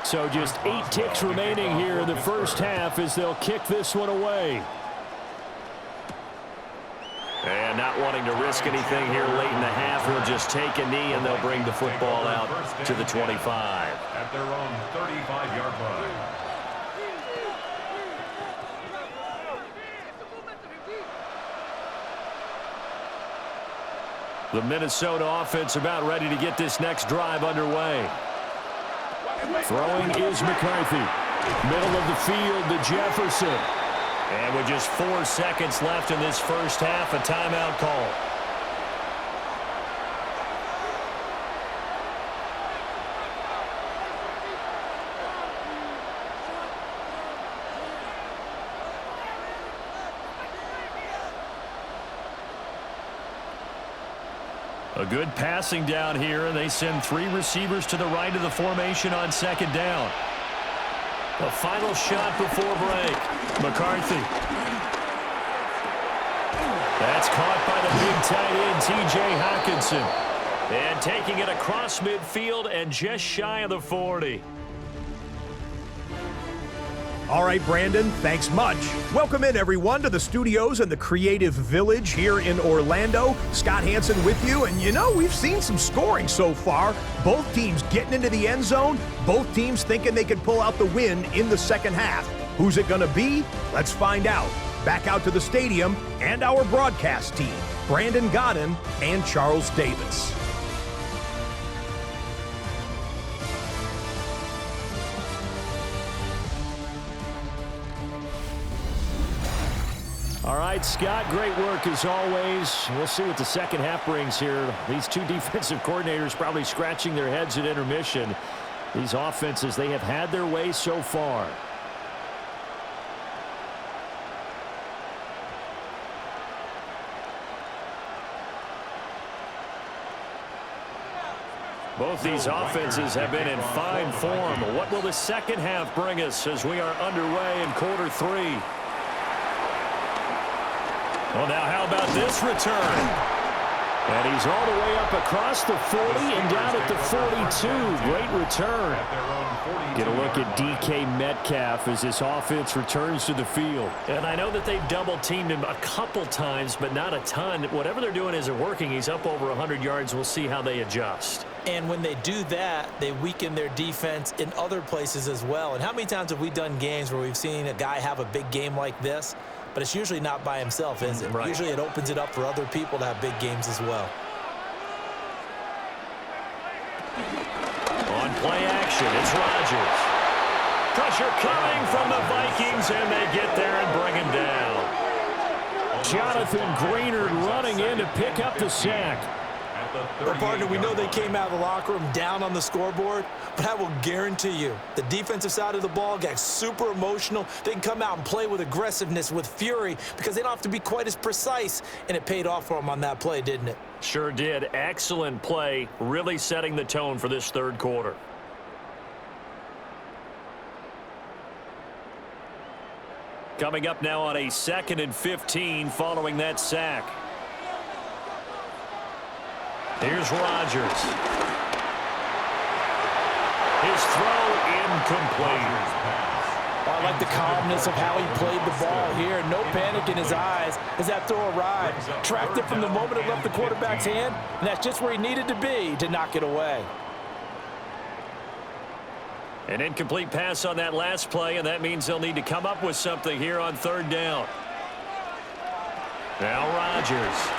So just 8 ticks remaining here in the first half as they'll kick this one away. And not wanting to risk anything here late in the half, he'll just take a knee and they'll bring the football out to the 25.
At their own 35-yard line.
The Minnesota offense about ready to get this next drive underway. Throwing is McCarthy. Middle of the field to Jefferson. And with just 4 seconds left in this first half, a timeout call. A good passing down here, and they send 3 receivers to the right of the formation on second down. The final shot before break. McCarthy. That's caught by the big tight end, T.J. Hockenson. And taking it across midfield and just shy of the 40.
All right, Brandon, thanks much. Welcome in, everyone, to the studios in the Creative Village here in Orlando. Scott Hansen with you, and you know, we've seen some scoring so far. Both teams getting into the end zone, both teams thinking they could pull out the win in the second half. Who's it going to be? Let's find out. Back out to the stadium and our broadcast team, Brandon Godden and Charles Davis.
All right, Scott, great work as always. We'll see what the second half brings here. These 2 defensive coordinators probably scratching their heads at intermission. These offenses, they have had their way so far. Both these offenses have been in fine form. What will the second half bring us as we are underway in quarter 3? Well, now how about this return? And he's all the way up across the 40 and down at the 42. Great return. Get a look at DK Metcalf as this offense returns to the field. And I know that they've double-teamed him a couple times, but not a ton. Whatever they're doing isn't working. He's up over 100 yards. We'll see how they adjust.
And when they do that, they weaken their defense in other places as well. And how many times have we done games where we've seen a guy have a big game like this? But it's usually not by himself, is it? Right. Usually it opens it up for other people to have big games as well.
On play action, it's Rodgers. Pressure coming from the Vikings, and they get there and bring him down. Jonathan Greenard running in to pick up the sack.
Well, partner, we know they came out of the locker room down on the scoreboard, but I will guarantee you the defensive side of the ball got super emotional. They can come out and play with aggressiveness, with fury, because they don't have to be quite as precise, and it paid off for them on that play, didn't it?
Sure did. Excellent play, really setting the tone for this third quarter. Coming up now on a 2nd and 15 following that sack. Here's Rodgers. His throw incomplete.
I like the calmness of how he played the ball here. No panic in his eyes as that throw arrived. Tracked it from the moment it left the quarterback's hand, and that's just where he needed to be to knock it away.
An incomplete pass on that last play, and that means they'll need to come up with something here on 3rd down. Now Rodgers.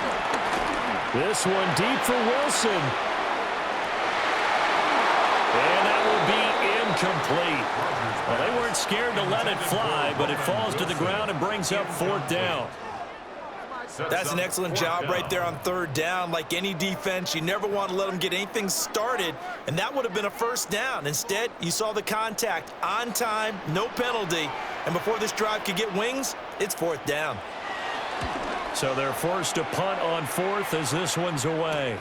This one deep for Wilson. And that will be incomplete. Well, they weren't scared to let it fly, but it falls to the ground and brings up 4th down.
That's an excellent job right there on 3rd down. Like any defense, you never want to let them get anything started, and that would have been a 1st down. Instead, you saw the contact on time, no penalty, and before this drive could get wings, it's 4th down.
So they're forced to punt on 4th as this one's away.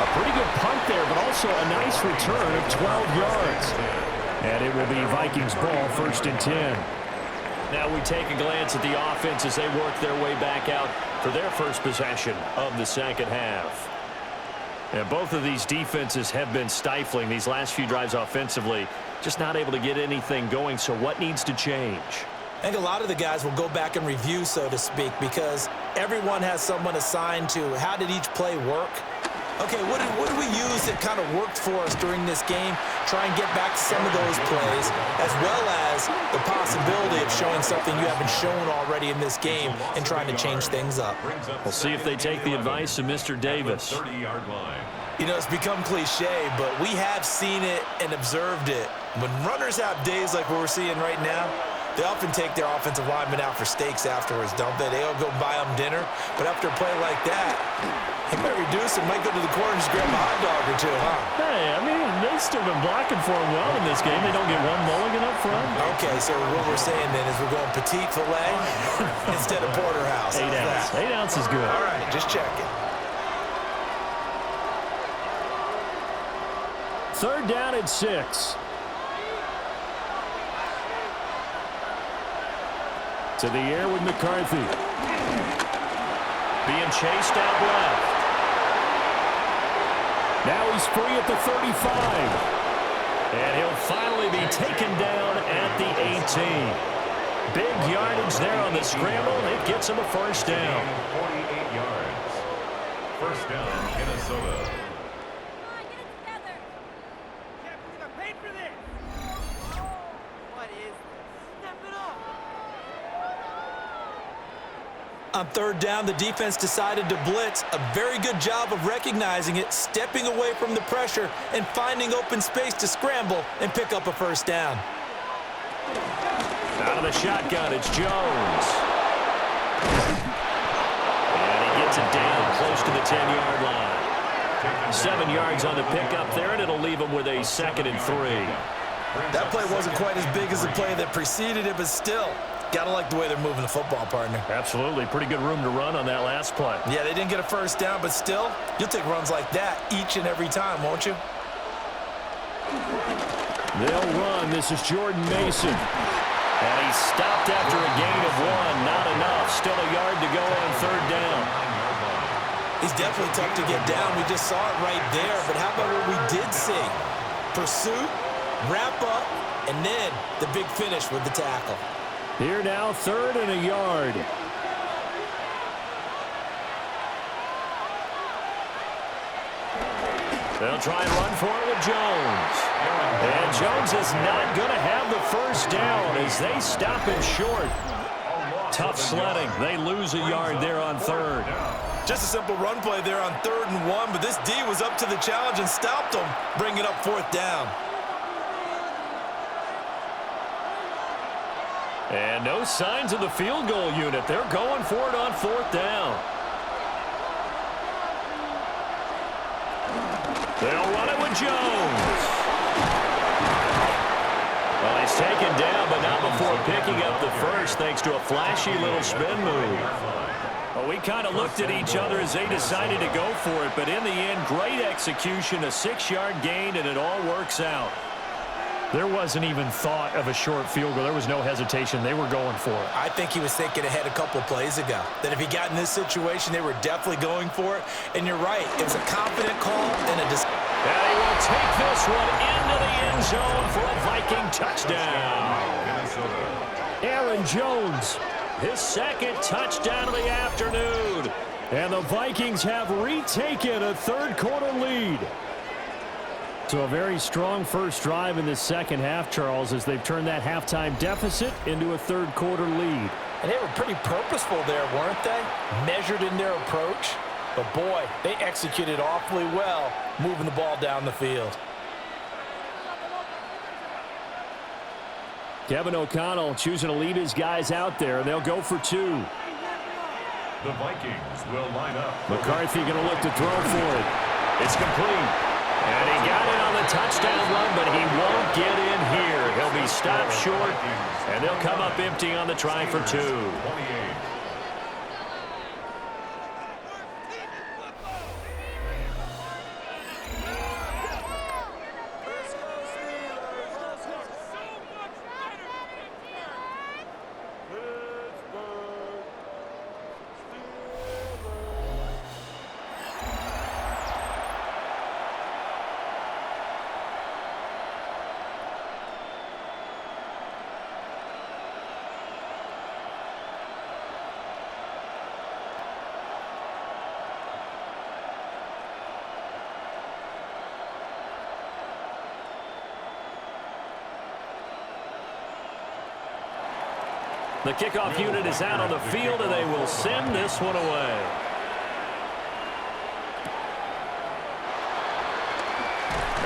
A pretty good punt there, but also a nice return of 12 yards. And it will be Vikings ball, 1st and 10. Now we take a glance at the offense as they work their way back out for their first possession of the second half. And both of these defenses have been stifling these last few drives offensively, just not able to get anything going. So what needs to change?
I think a lot of the guys will go back and review, so to speak, because everyone has someone assigned to how did each play work. Okay, what did we use that kind of worked for us during this game? Try and get back to some of those plays, as well as the possibility of showing something you haven't shown already in this game and trying to change things up.
We'll see if they take the advice of Mr. Davis.
30-yard line.
You know, it's become cliche, but we have seen it and observed it. When runners have days like what we're seeing right now, they often take their offensive linemen out for steaks afterwards, don't they? They'll go buy them dinner. But after a play like that, they might reduce it, might go to the corner and just grab a hot dog or two, huh?
Hey, I mean, they've still been blocking for him well in this game. They don't get one mulligan up front.
Okay, so what we're saying then is we're going petite filet instead of porterhouse.
8 ounce. 8 ounce is good.
All right, just checking.
3rd down and 6. To the air with McCarthy. Being chased out left. Now he's free at the 35. And he'll finally be taken down at the 18. Big yardage there on the scramble. It gets him a 1st down.
48 yards. 1st down, Minnesota.
On 3rd down, the defense decided to blitz. A very good job of recognizing it, stepping away from the pressure, and finding open space to scramble and pick up a 1st down.
Out of the shotgun, it's Jones. And he gets it down close to the 10-yard line. 7 yards on the pickup there, and it'll leave him with a 2nd and 3.
That play wasn't quite as big as the play that preceded it, but still, gotta like the way they're moving the football, partner.
Absolutely. Pretty good room to run on that last play.
Yeah, they didn't get a 1st down, but still, you'll take runs like that each and every time, won't you?
They'll run. This is Jordan Mason. And he stopped after a gain of 1. Not enough. Still a yard to go on 3rd down.
He's definitely tough to get down. We just saw it right there. But how about what we did see? Pursuit, wrap up, and then the big finish with the tackle.
Here now, 3rd and a yard. They'll try and run for it with Jones. And Jones is not going to have the 1st down as they stop him short. Tough sledding. They lose a yard there on 3rd.
Just a simple run play there on 3rd and 1, but this D was up to the challenge and stopped him, bringing up 4th down.
And no signs of the field goal unit. They're going for it on 4th down. They'll run it with Jones. Well, he's taken down, but not before picking up the 1st thanks to a flashy little spin move. Well, we kind of looked at each other as they decided to go for it, but in the end, great execution, a 6-yard gain, and it all works out. There wasn't even thought of a short field goal. There was no hesitation. They were going for it.
I think he was thinking ahead a couple plays ago, that if he got in this situation, they were definitely going for it. And you're right, it was a confident call and a
And he will take this one into the end zone for a Viking touchdown. Aaron Jones, his 2nd touchdown of the afternoon. And the Vikings have retaken a 3rd quarter lead. So a very strong first drive in the second half, Charles, as they've turned that halftime deficit into a 3rd quarter lead.
And they were pretty purposeful there, weren't they? Measured in their approach. But boy, they executed awfully well, moving the ball down the field.
Kevin O'Connell choosing to lead his guys out there. They'll go for 2.
The Vikings will line up.
McCarthy going to look to throw for it. It's complete. And he got it on the touchdown run, but he won't get in here. He'll be stopped short, and they'll come up empty on the try for 2.
28.
The kickoff unit is out on the field, and they will send this one away.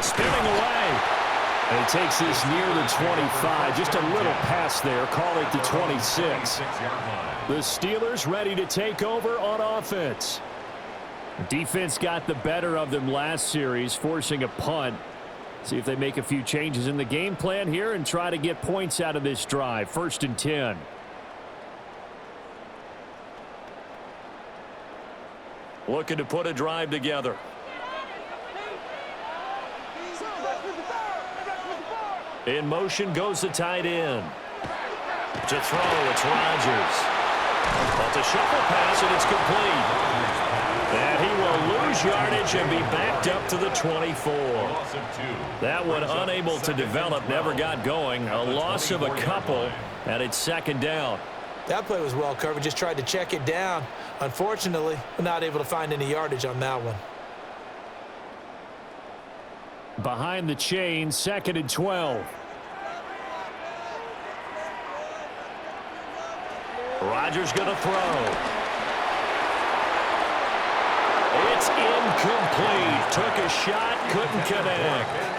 Spinning away. And he takes this near the 25. Just a little pass there. Call it the 26. The Steelers ready to take over on offense. Defense got the better of them last series, forcing a punt. See if they make a few changes in the game plan here and try to get points out of this drive. 1st and 10. Looking to put a drive together. In motion goes the tight end. To throw, it's Rodgers. But the shuffle pass, and it's complete. And he will lose yardage and be backed up to the 24. That one unable to develop, never got going. A loss of a couple, and it's 2nd down.
That play was well covered. Just tried to check it down. Unfortunately, not able to find any yardage on that one.
Behind the chain, 2nd and 12. Rodgers going to throw. It's incomplete. Took a shot, couldn't connect.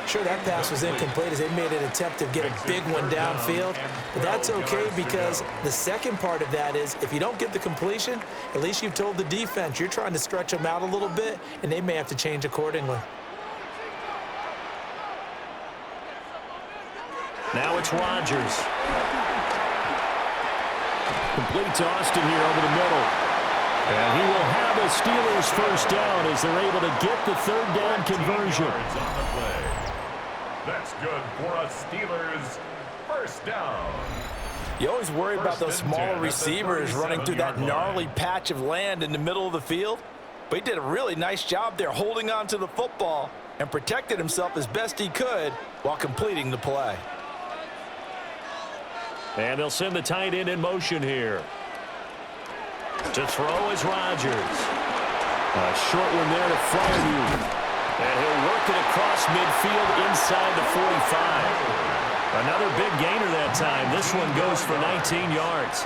Sure, that pass was incomplete as they made an attempt to get a big one downfield. But that's okay because the second part of that is if you don't get the completion, at least you've told the defense you're trying to stretch them out a little bit, and they may have to change accordingly.
Now it's Rodgers. Complete to Austin here over the middle. And he will have a Steelers 1st down as they're able to get the 3rd down conversion.
That's good for a Steelers 1st down.
You always worry about those smaller receivers running through that gnarly patch of land in the middle of the field. But he did a really nice job there holding on to the football and protected himself as best he could while completing the play.
And they'll send the tight end in motion here. To throw is Rodgers. A short one there to Fryermuth. And he'll work it across midfield inside the 45. Another big gainer that time. This one goes for 19 yards.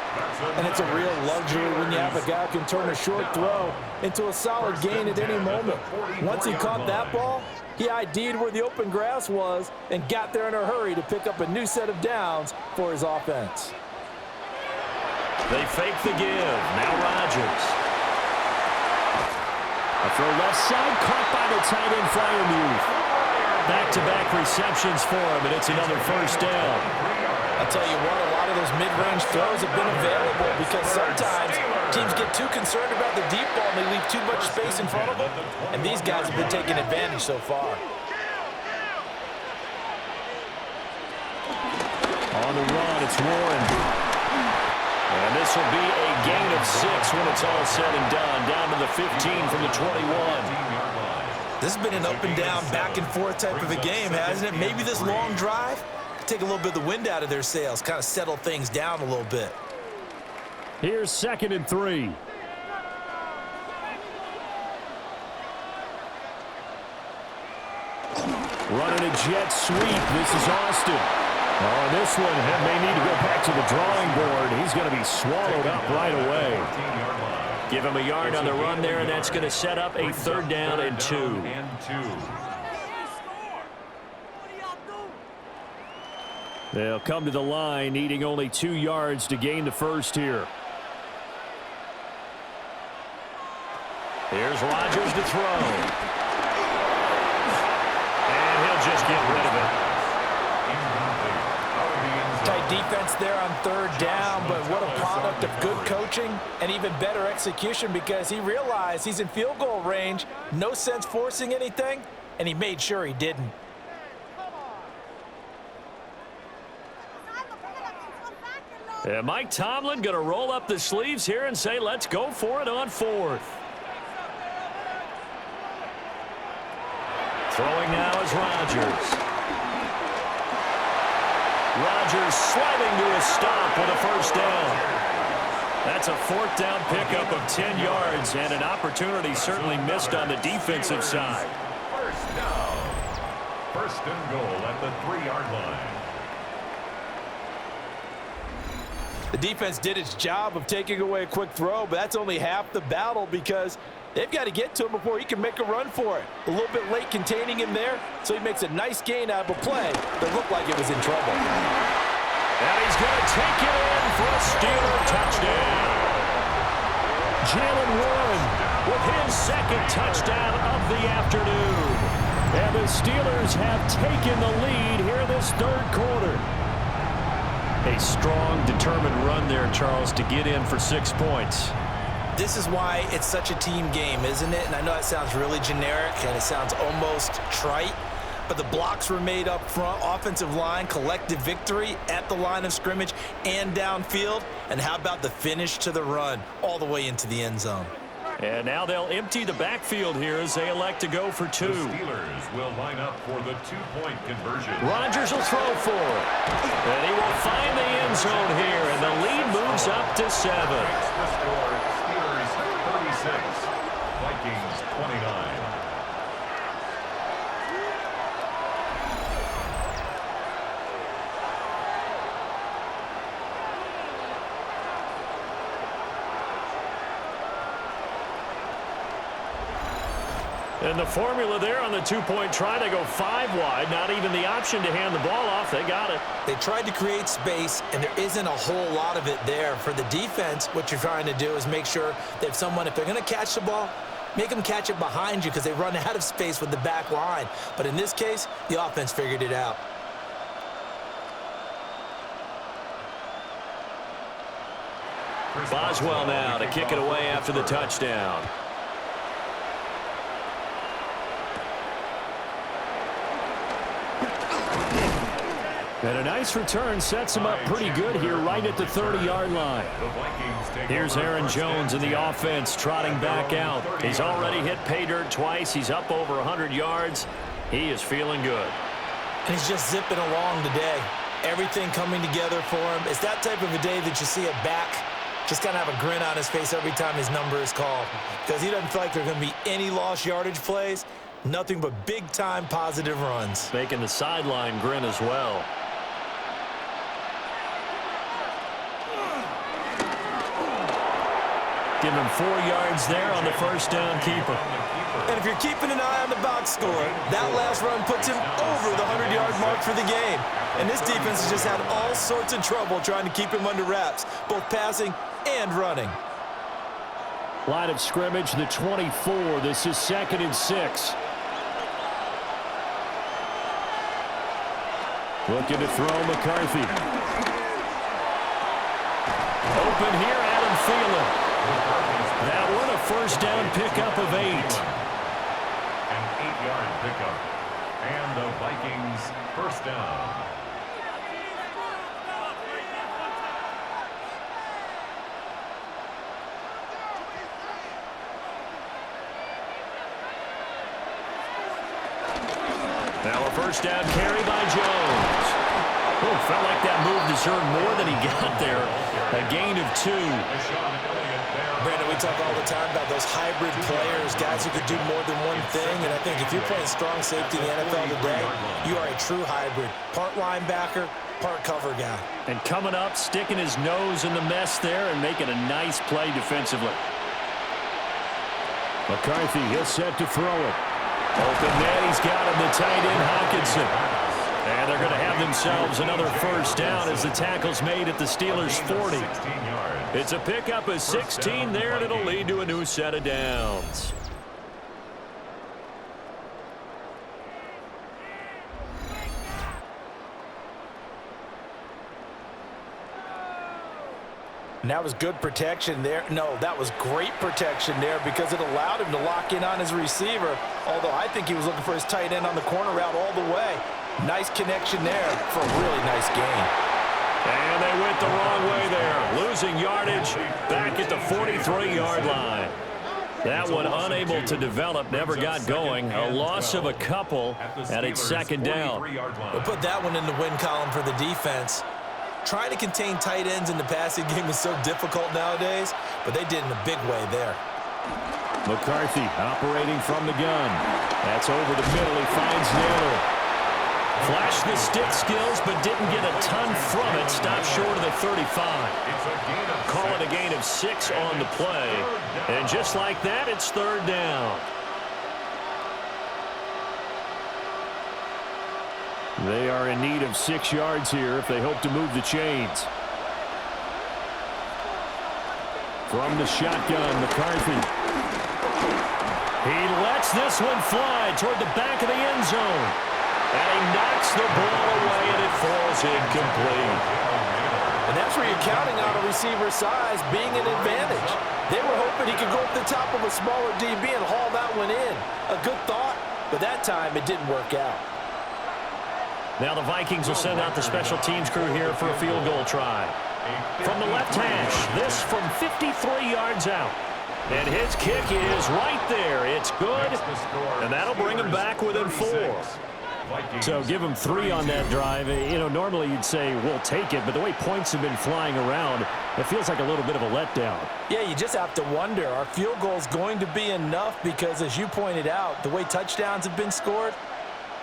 And it's a real luxury when you have a guy who can turn a short throw into a solid gain at any moment. Once he caught that ball, he ID'd where the open grass was and got there in a hurry to pick up a new set of downs for his offense.
They fake the give. Now Rodgers. A throw left side, caught by the tight end Fryermuth. Back-to-back receptions for him, and it's another 1st down.
I'll tell you what, a lot of those mid-range throws have been available because sometimes teams get too concerned about the deep ball and they leave too much space in front of them, and these guys have been taking advantage so far.
On the run, it's Warren. And this will be a gain of 6 when it's all said and done. Down to the 15 from the 21.
This has been an up-and-down, back-and-forth type of a game, hasn't it? Maybe this long drive could take a little bit of the wind out of their sails, kind of settle things down a little bit.
Here's 2nd and 3. Running a jet sweep. This is Austin. Oh, this one may need to go back to the drawing board. He's going to be swallowed up right away. Give him a yard on the run there, and that's going to set up a 3rd down and 2. They'll come to the line, needing only 2 yards to gain the first here. Here's Rodgers to throw. And he'll just get rid of it.
Tight defense there on 3rd down, but what a product of good coaching and even better execution, because he realized he's in field goal range. No sense forcing anything, and he made sure he didn't.
And Mike Tomlin going to roll up the sleeves here and say, let's go for it on 4th. Throwing now is Rodgers. Rodgers sliding to a stop with a 1st down. That's a 4th down pickup of 10 yards, and an opportunity certainly missed on the defensive side.
1st down. 1st and goal at the 3-yard line.
The defense did its job of taking away a quick throw, but that's only half the battle, because they've got to get to him before he can make a run for it. A little bit late containing him there, so he makes a nice gain out of a play that looked like it was in trouble.
And he's going to take it in for a Steeler touchdown. Jalen Warren with his 2nd touchdown of the afternoon. And the Steelers have taken the lead here in this 3rd quarter. A strong, determined run there, Charles, to get in for 6 points.
This is why it's such a team game, isn't it? And I know that sounds really generic and it sounds almost trite, but the blocks were made up front, offensive line, collective victory at the line of scrimmage and downfield. And how about the finish to the run all the way into the end zone?
And now they'll empty the backfield here as they elect to go for 2.
The Steelers will line up for the 2-point conversion.
Rodgers will throw for it. And he will find the end zone here, and the lead moves up to 7.
The score, Steelers 36, Vikings 29.
And the formula there on the 2-point try to go 5 wide. Not even the option to hand the ball off. They got it.
They tried to create space, and there isn't a whole lot of it there. For the defense, what you're trying to do is make sure that if they're going to catch the ball, make them catch it behind you, because they run out of space with the back line. But in this case, the offense figured it out.
Boswell now to kick it away after the touchdown. And a nice return sets him up pretty good here right at the 30-yard line. Here's Aaron Jones in the offense trotting back out. He's already hit pay dirt twice. He's up over 100 yards. He is feeling good.
And he's just zipping along today. Everything coming together for him. It's that type of a day that you see a back just kind of have a grin on his face every time his number is called, because he doesn't feel like there are going to be any lost yardage plays. Nothing but big-time positive runs.
Making the sideline grin as well. Give him 4 yards there on the 1st down keeper.
And if you're keeping an eye on the box score, that last run puts him over the 100-yard mark for the game. And this defense has just had all sorts of trouble trying to keep him under wraps, both passing and running.
Line of scrimmage, the 24. This is 2nd and 6. Looking to throw McCarthy. Open here, Adam Thielen. That one a 1st down pickup of 8.
An 8-yard pickup. And the Vikings 1st down.
Now a 1st down carry by Jones. Oh, felt like that move deserved more than he got there. A gain of 2.
Brandon, we talk all the time about those hybrid players, guys who could do more than one thing. And I think if you're playing strong safety in the NFL today, you are a true hybrid. Part linebacker, part cover guy.
And coming up, sticking his nose in the mess there and making a nice play defensively. McCarthy, he'll set to throw it. Open man, he's got him, the tight end, Hawkinson. And they're going to have themselves another first down as the tackle's made at the Steelers' 40. It's a pickup of 16 there, and it'll lead to a new set of downs.
And that was good protection there. No, that was great protection there because it allowed him to lock in on his receiver, although I think he was looking for his tight end on the corner route all the way. Nice connection there for a really nice gain.
And they went the wrong way there, losing yardage back at the 43-yard line. That one unable to develop, never got going. A loss of a couple, and it's second down.
We'll put that one in the win column for the defense. Trying to contain tight ends in the passing game is so difficult nowadays, but they did in a big way there.
McCarthy operating from the gun. That's over the middle. He finds Naylor. Flashed the stick skills, but didn't get a ton from it. Stopped short of the 35. Call it a gain of 6 on the play. And just like that, it's third down. They are in need of 6 yards here if they hope to move the chains. From the shotgun, McCarthy. He lets this one fly toward the back of the end zone. And he knocks the ball away, and it falls incomplete.
And that's where you're counting on a receiver's size being an advantage. They were hoping he could go up the top of a smaller DB and haul that one in. A good thought, but that time it didn't work out.
Now the Vikings will send out the special teams crew here for a field goal try. From the left hash, this from 53 yards out. And his kick is right there. It's good, and that'll bring him back within 4. So give him 3 on that drive. You know, normally you'd say, we'll take it, but the way points have been flying around, it feels like a little bit of a letdown.
Yeah, you just have to wonder, are field goals going to be enough? Because as you pointed out, the way touchdowns have been scored,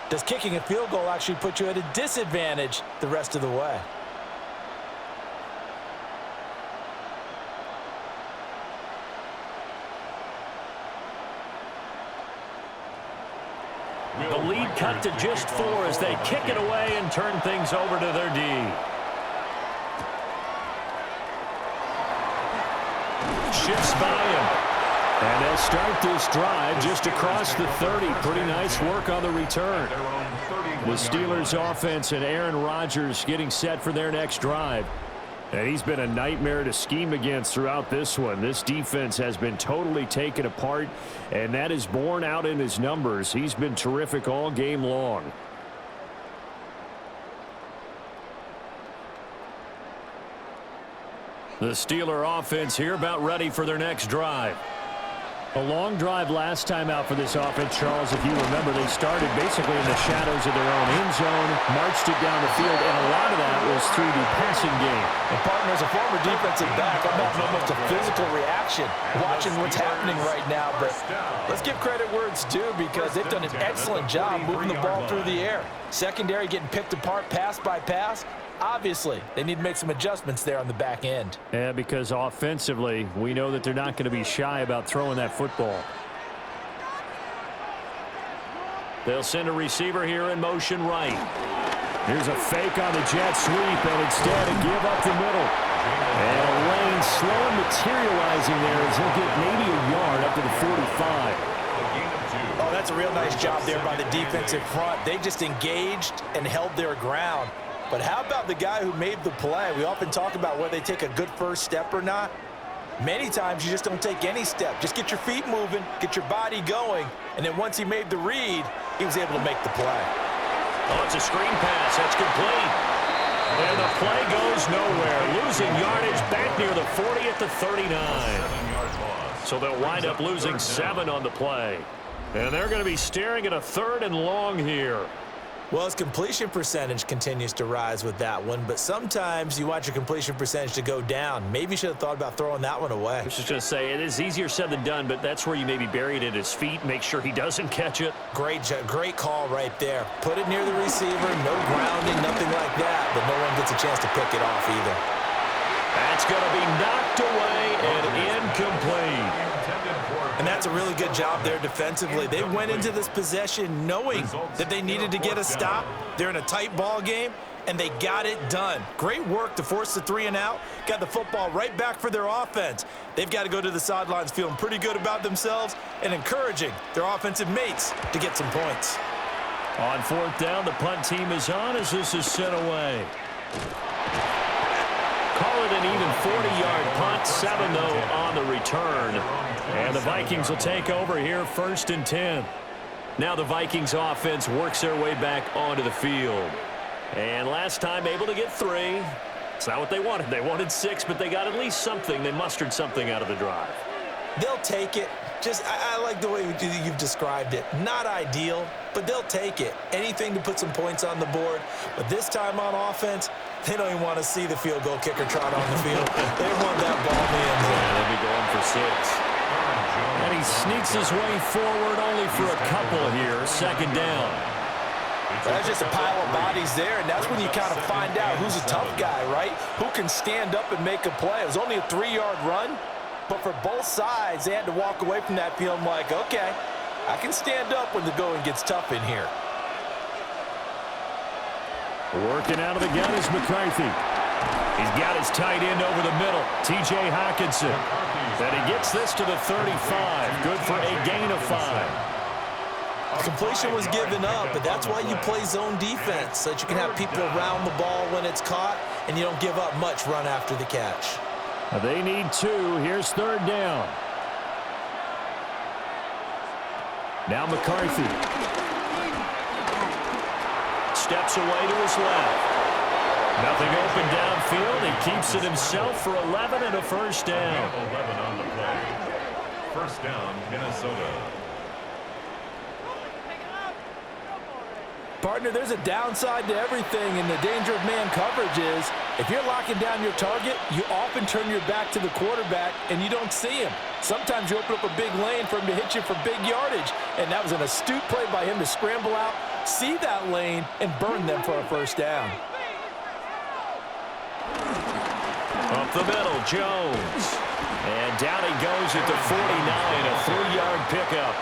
does kicking a field goal actually put you at a disadvantage the rest of the way?
The lead cut to just 4 as they kick it away and turn things over to their D. Shifts by him. And they'll start this drive just across the 30. Pretty nice work on the return. The Steelers offense and Aaron Rodgers getting set for their next drive. And he's been a nightmare to scheme against throughout this one. This defense has been totally taken apart, and that is borne out in his numbers. He's been terrific all game long. The Steeler offense here about ready for their next drive. A long drive last time out for this offense, Charles. If you remember, they started basically in the shadows of their own end zone, marched it down the field, and a lot of that was through the passing game.
And partner, as a former defensive back, I'm having almost a physical reaction watching what's happening right now. But let's give credit where it's due because they've done an excellent job moving the ball through the air. Secondary getting picked apart pass by pass. Obviously, they need to make some adjustments there on the back end.
Yeah, because offensively, we know that they're not going to be shy about throwing that football. They'll send a receiver here in motion right. Here's a fake on the jet sweep, and instead a give up the middle. And a lane slow materializing there as he'll get maybe a yard up to the 45.
Oh, that's a real nice job there by the defensive front. They just engaged and held their ground. But how about the guy who made the play? We often talk about whether they take a good first step or not. Many times you just don't take any step. Just get your feet moving, get your body going, and then once he made the read, he was able to make the play.
Oh, it's a screen pass. That's complete. And the play goes nowhere. Losing yardage back near the 40 at the 39. So they'll wind up losing 7 on the play. And they're going to be staring at a 3rd and long here.
Well, his completion percentage continues to rise with that one, but sometimes you want your completion percentage to go down. Maybe you should have thought about throwing that one away.
I was just going to say, it is easier said than done, but that's where you maybe bury it at his feet, make sure he doesn't catch it.
Great call right there. Put it near the receiver, no grounding, nothing like that, but no one gets a chance to pick it off either. That's
going to be knocked away and incomplete.
And And that's a really good job there defensively. They went into this possession knowing that they needed to get a stop. They're in a tight ball game, and they got it done. Great work to force the 3 and out. Got the football right back for their offense. They've got to go to the sidelines feeling pretty good about themselves and encouraging their offensive mates to get some points.
On 4th down, the punt team is on as this is sent away. Call it an even 40-yard punt, 7 though on the return. And the Vikings will take over here 1st and 10. Now the Vikings offense works their way back onto the field. And last time able to get 3. It's not what they wanted. They wanted 6, but they got at least something. They mustered something out of the drive.
They'll take it. I like the way you've described it. Not ideal, but they'll take it. Anything to put some points on the board. But this time on offense, they don't even want to see the field goal kicker trot on the field. They want that ball in the end zone.
Yeah, they'll be going for 6. And he sneaks his way forward only for a couple here. 2nd down.
That's just a pile of bodies there, and that's when you kind of find out who's a tough guy, right? Who can stand up and make a play. It was only a 3-yard run, but for both sides, they had to walk away from that feeling like, okay, I can stand up when the going gets tough in here.
Working out of the gun is McCarthy. He's got his tight end over the middle, T.J. Hockenson. And he gets this to the 35. Good for a gain of 5.
Completion was given up, but that's why you play zone defense, so that you can have people around the ball when it's caught, and you don't give up much run after the catch.
They need 2. Here's 3rd down. Now McCarthy. Steps away to his left. Nothing open downfield. He keeps it himself for 11 and a 1st down.
11 on the play. 1st down, Minnesota.
Partner, there's a downside to everything, and the danger of man coverage is if you're locking down your target, you often turn your back to the quarterback, and you don't see him. Sometimes you open up a big lane for him to hit you for big yardage, and that was an astute play by him to scramble out, see that lane, and burn them for a 1st down.
Up the middle, Jones. And down he goes at the 49, a 3-yard pickup.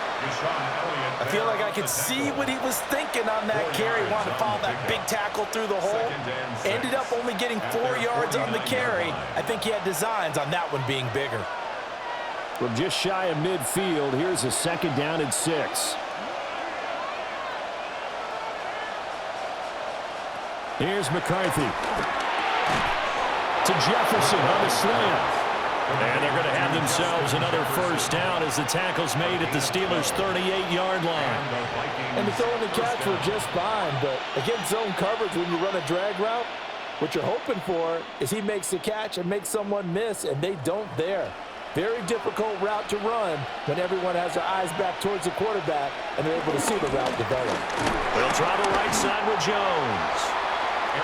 I feel like I could see what he was thinking on that carry. Wanted to follow that big tackle through the hole. Ended up only getting 4 yards on the carry. I think he had designs on that one being bigger.
From just shy of midfield, here's a 2nd down and 6. Here's McCarthy. To Jefferson on the slant. And they're going to have themselves another 1st down as the tackle's made at the Steelers' 38-yard line.
And the throw and the catch were just fine, but against zone coverage when you run a drag route, what you're hoping for is he makes the catch and makes someone miss, and they don't there. Very difficult route to run when everyone has their eyes back towards the quarterback and they're able to see the route develop.
They'll try the right side with Jones.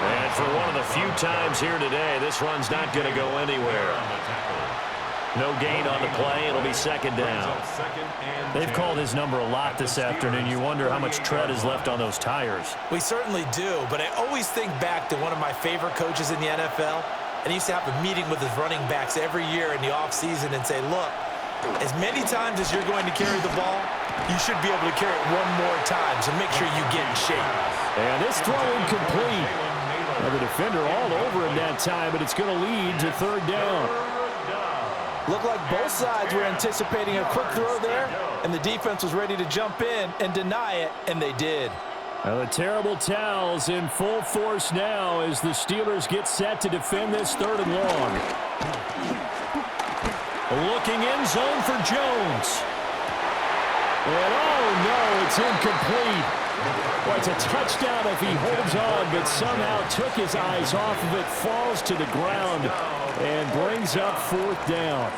And for one of the few times here today, this run's not going to go anywhere. No gain on the play. It'll be 2nd down. They've called his number a lot this afternoon. You wonder how much tread is left on those tires.
We certainly do, but I always think back to one of my favorite coaches in the NFL, and he used to have a meeting with his running backs every year in the offseason and say, look, as many times as you're going to carry the ball, you should be able to carry it one more time, so make sure you get in shape.
And this throw incomplete. Now the defender all over him that time, but it's going to lead to 3rd down.
Looked like both sides were anticipating a quick throw there, and the defense was ready to jump in and deny it, and they did.
Now the terrible towels in full force now as the Steelers get set to defend this 3rd and long. Looking in zone for Jones. And oh no, it's incomplete. Well, it's a touchdown if he holds on, but somehow took his eyes off of it, falls to the ground, and brings up 4th down.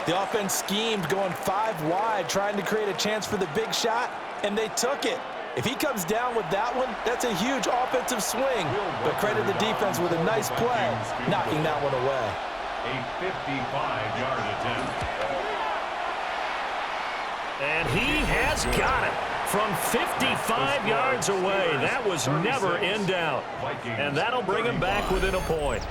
The offense schemed going 5 wide, trying to create a chance for the big shot, and they took it. If he comes down with that one, that's a huge offensive swing. But credit the defense with a nice play, knocking that one away.
A 55-yard attempt.
And he has got it. From 55 yards away, that was never in doubt. And that'll bring him back within a point.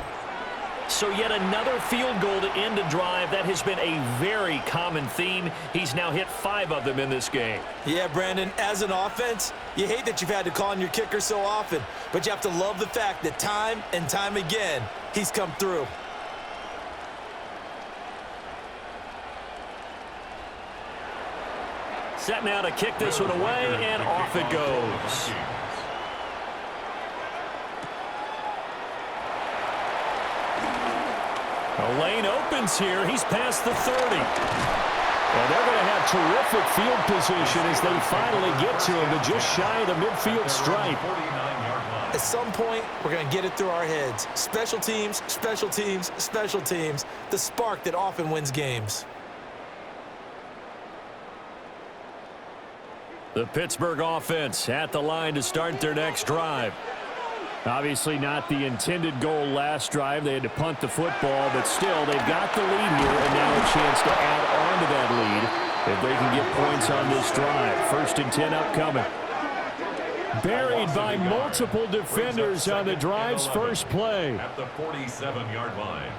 So yet another field goal to end a drive. That has been a very common theme. He's now hit 5 of them in this game.
Yeah, Brandon, as an offense, you hate that you've had to call on your kicker so often, but you have to love the fact that time and time again, he's come through.
Set now to kick this one away, and off it goes. The lane opens here. He's past the 30. And they're going to have terrific field position as they finally get to him, to just shy of the midfield stripe.
At some point, we're going to get it through our heads. Special teams, special teams, special teams. The spark that often wins games.
The Pittsburgh offense at the line to start their next drive. Obviously not the intended goal last drive. They had to punt the football, but still, they've got the lead here, and now a chance to add on to that lead if they can get points on this drive. 1st and 10 upcoming. Buried by multiple defenders on the drive's first play.
At the 47-yard line.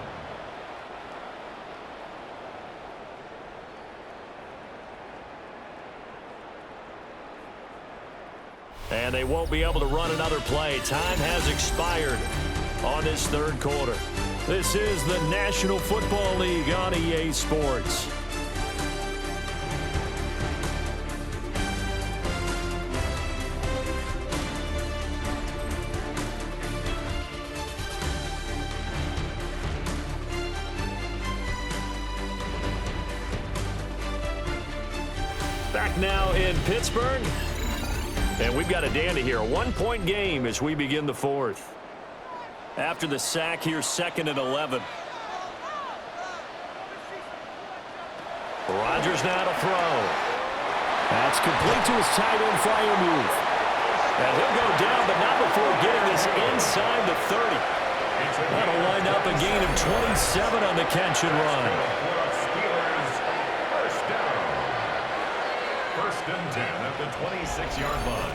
And they won't be able to run another play. Time has expired on this 3rd quarter. This is the National Football League on EA Sports. Back now in Pittsburgh. And we've got a dandy here. A 1-point game as we begin the 4th. After the sack here, 2nd and 11. Rodgers now to throw. That's complete to his tight end flyer move. And he'll go down, but not before getting this inside the 30. That'll wind up a gain of 27 on the catch and run.
First and 10 at the 26-yard line.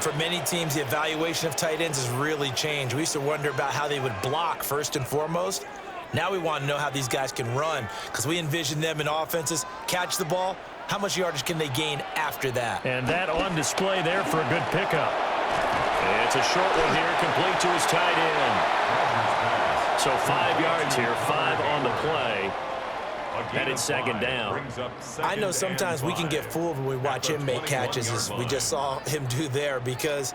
For many teams, the evaluation of tight ends has really changed. We used to wonder about how they would block first and foremost. Now we want to know how these guys can run, because we envision them in offenses catch the ball. How much yardage can they gain after that?
And that on display there for a good pickup. It's a short one here, complete to his tight end. So 5 yards here, 5 on the play. Headed 2nd down.
I know sometimes we can get fooled when we watch him make catches, as we just saw him do there, because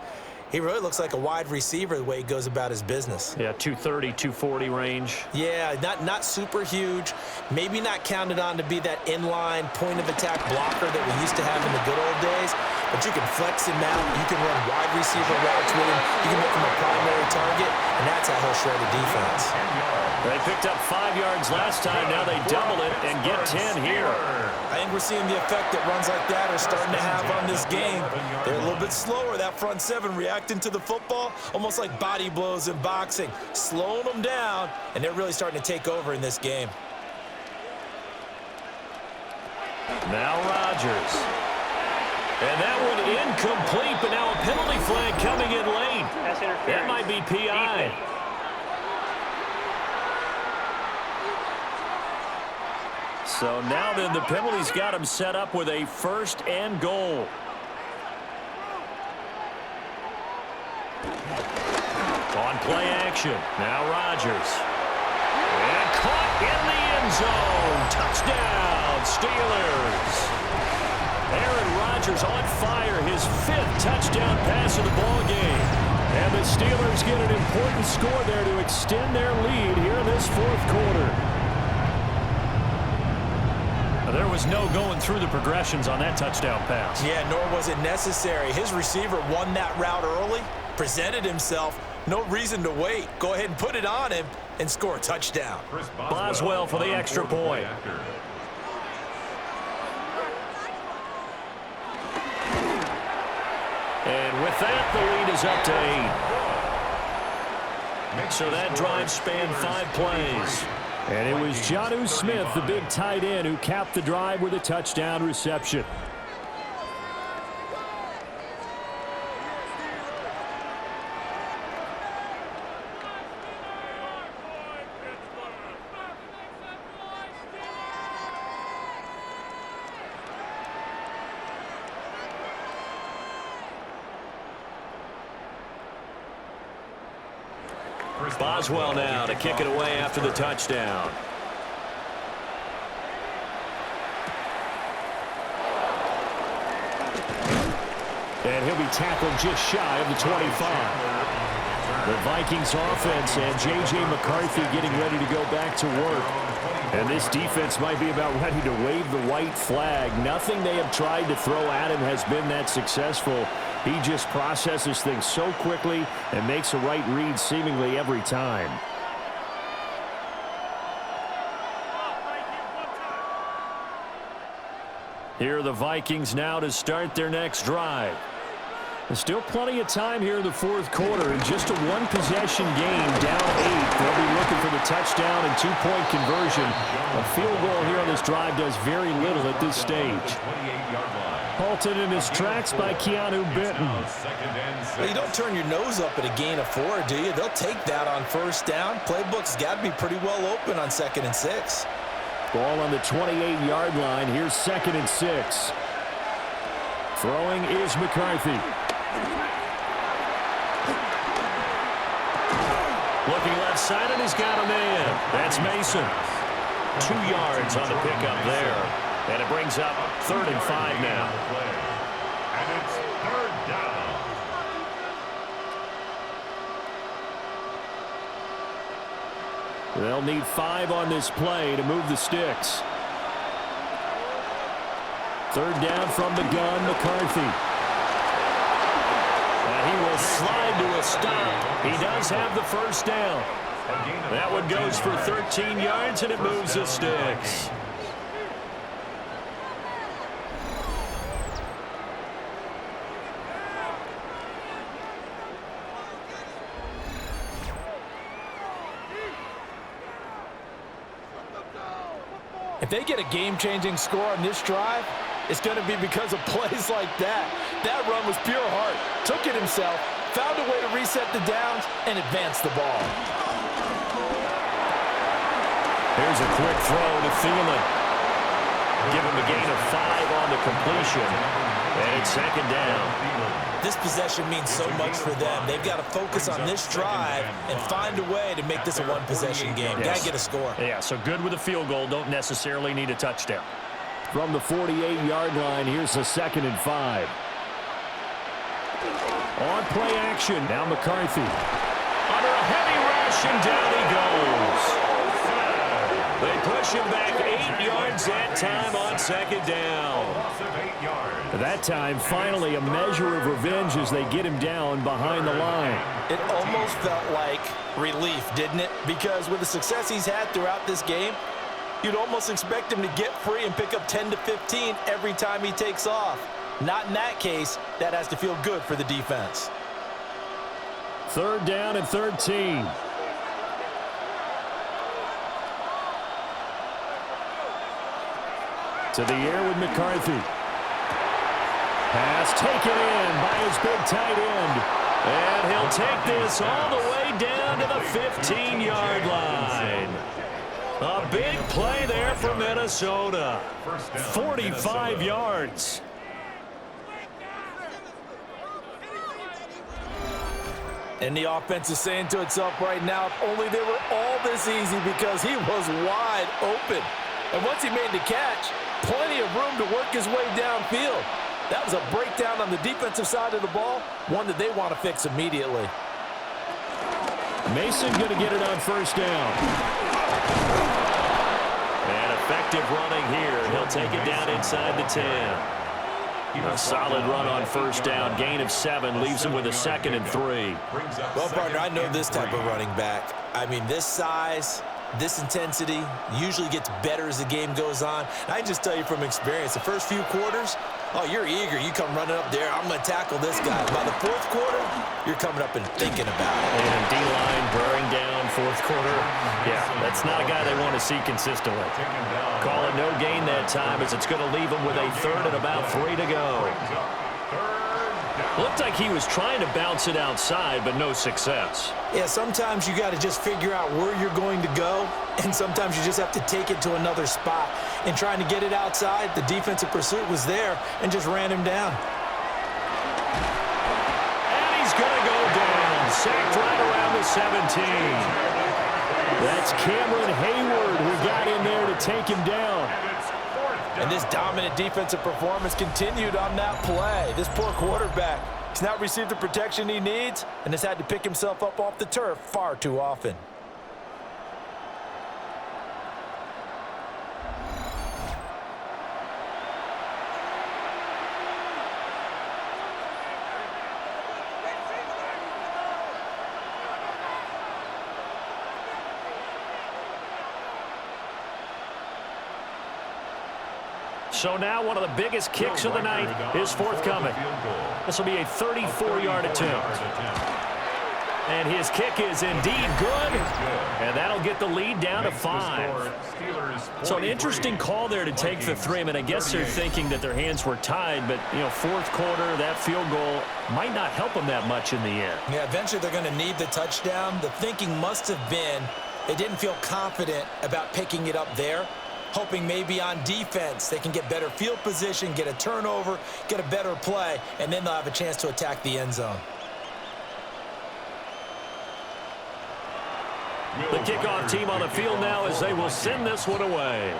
he really looks like a wide receiver the way he goes about his business.
Yeah, 230, 240 range.
Yeah, not super huge. Maybe not counted on to be that inline point-of-attack blocker that we used to have in the good old days, but you can flex him out. You can run wide receiver routes with him. You can make him a primary target, and that's how he'll shred a defense.
They picked up 5 yards last time. Now they double it and get 10 here.
I think we're seeing the effect that runs like that are starting to have on this game. They're a little bit slower, that front 7, reacting to the football, almost like body blows in boxing, slowing them down, and they're really starting to take over in this game.
Now Rodgers. And that one incomplete, but now a penalty flag coming in late.
That's interference.
That might be PI.
Defense.
So now then the penalty's got him set up with a 1st and goal. On play action. Now Rodgers. And caught in the end zone. Touchdown, Steelers. Aaron Rodgers on fire. His 5th touchdown pass of the ball game. And the Steelers get an important score there to extend their lead here in this 4th quarter. There was no going through the progressions on that touchdown pass.
Yeah, nor was it necessary. His receiver won that route early, presented himself. No reason to wait. Go ahead and put it on him and score a touchdown.
Boswell for the extra point. And with that, the lead is up to 8. So that drive spanned 5 plays. And it was Jonnu Smith, the big tight end, who capped the drive with a touchdown reception. Boswell now to kick it away after the touchdown.
And he'll be tackled just shy of the 25. The Vikings offense and J.J. McCarthy getting ready to go back to work. And this defense might be about ready to wave the white flag. Nothing they have tried to throw at him has been that successful. He just processes things so quickly and makes a right read seemingly every time. Here are the Vikings now to start their next drive. There's still plenty of time here in the fourth quarter, and just a one-possession game, down 8. They'll be looking for the touchdown and two-point conversion. A field goal here on this drive does very little at this stage. Halted in his tracks by Keanu Benton.
Well, you don't turn your nose up at a gain of 4, do you? They'll take that on first down. Playbook's got to be pretty well open on 2nd and 6.
Ball on the 28-yard line. Here's 2nd and 6. Throwing is McCarthy. Looking left side, and he's got a man. That's Mason. 2 yards on the pickup there. And it brings up 3rd and 5 now.
And it's 3rd down.
They'll need 5 on this play to move the sticks. 3rd down from the gun, McCarthy. He will slide to a stop. He does have the first down. That one goes for 13 yards, and it moves the sticks.
If they get a game-changing score on this drive, it's going to be because of plays like that. That run was pure heart. Took it himself, found a way to reset the downs, and advance the ball.
Here's a quick throw to Thielen. Give him a gain of 5 on the completion. And it's 2nd down.
This possession means so much for them. They've got to focus on this drive and find a way to make this a one-possession game. Got to get a score.
Yeah, so good with a field goal. Don't necessarily need a touchdown. From the 48-yard line, here's a 2nd and 5. On play action, now McCarthy. Under a heavy rush, and down he goes. They push him back 8 yards that time on 2nd down. That time, finally, a measure of revenge as they get him down behind the line.
It almost felt like relief, didn't it? Because with the success he's had throughout this game, you'd almost expect him to get free and pick up 10 to 15 every time he takes off. Not in that case. That has to feel good for the defense.
3rd down and 13. To the air with McCarthy. Pass taken in by his big tight end. And he'll take this all the way down to the 15-yard line. A big play there for Minnesota. 45 yards.
And the offense is saying to itself right now, if only they were all this easy, because he was wide open. And once he made the catch, plenty of room to work his way downfield. That was a breakdown on the defensive side of the ball, one that they want to fix immediately.
Mason going to get it on 1st down. And effective running here. He'll take it down inside the 10. A solid run on 1st down. Gain of 7 leaves him with a 2nd and 3.
Well, partner, I know this type of running back. I mean, this size, this intensity usually gets better as the game goes on. I just tell you from experience, the first few quarters, oh, you're eager. You come running up there. I'm going to tackle this guy. By the 4th quarter, you're coming up and thinking about it.
And D-line bearing down 4th quarter. Yeah, that's not a guy they want to see consistently. Call it no gain that time, as it's going to leave him with a 3rd and about 3 to go. Looked like he was trying to bounce it outside, but no success.
Yeah, sometimes you got to just figure out where you're going to go, and sometimes you just have to take it to another spot. And trying to get it outside, the defensive pursuit was there and just ran him down.
And he's going to go down. Sacked right around the
the 17. That's Cameron Hayward who got in there to take him down.
And this dominant defensive performance continued on that play. This poor quarterback, he's not received the protection he needs and has had to pick himself up off the turf far too often.
So now one of the biggest kicks of the night is forthcoming. This will be a 34-yard attempt. And his kick is indeed good. And that'll get the lead down to 5. So an interesting call there to take the 3. I mean, I guess they're thinking that their hands were tied, but, you know, fourth quarter, that field goal might not help them that much in the end.
Yeah, eventually they're going to need the touchdown. The thinking must have been they didn't feel confident about picking it up there, hoping maybe on defense they can get better field position, get a turnover, get a better play, and then they'll have a chance to attack the end zone.
The kickoff team on the field now as they will send this one away.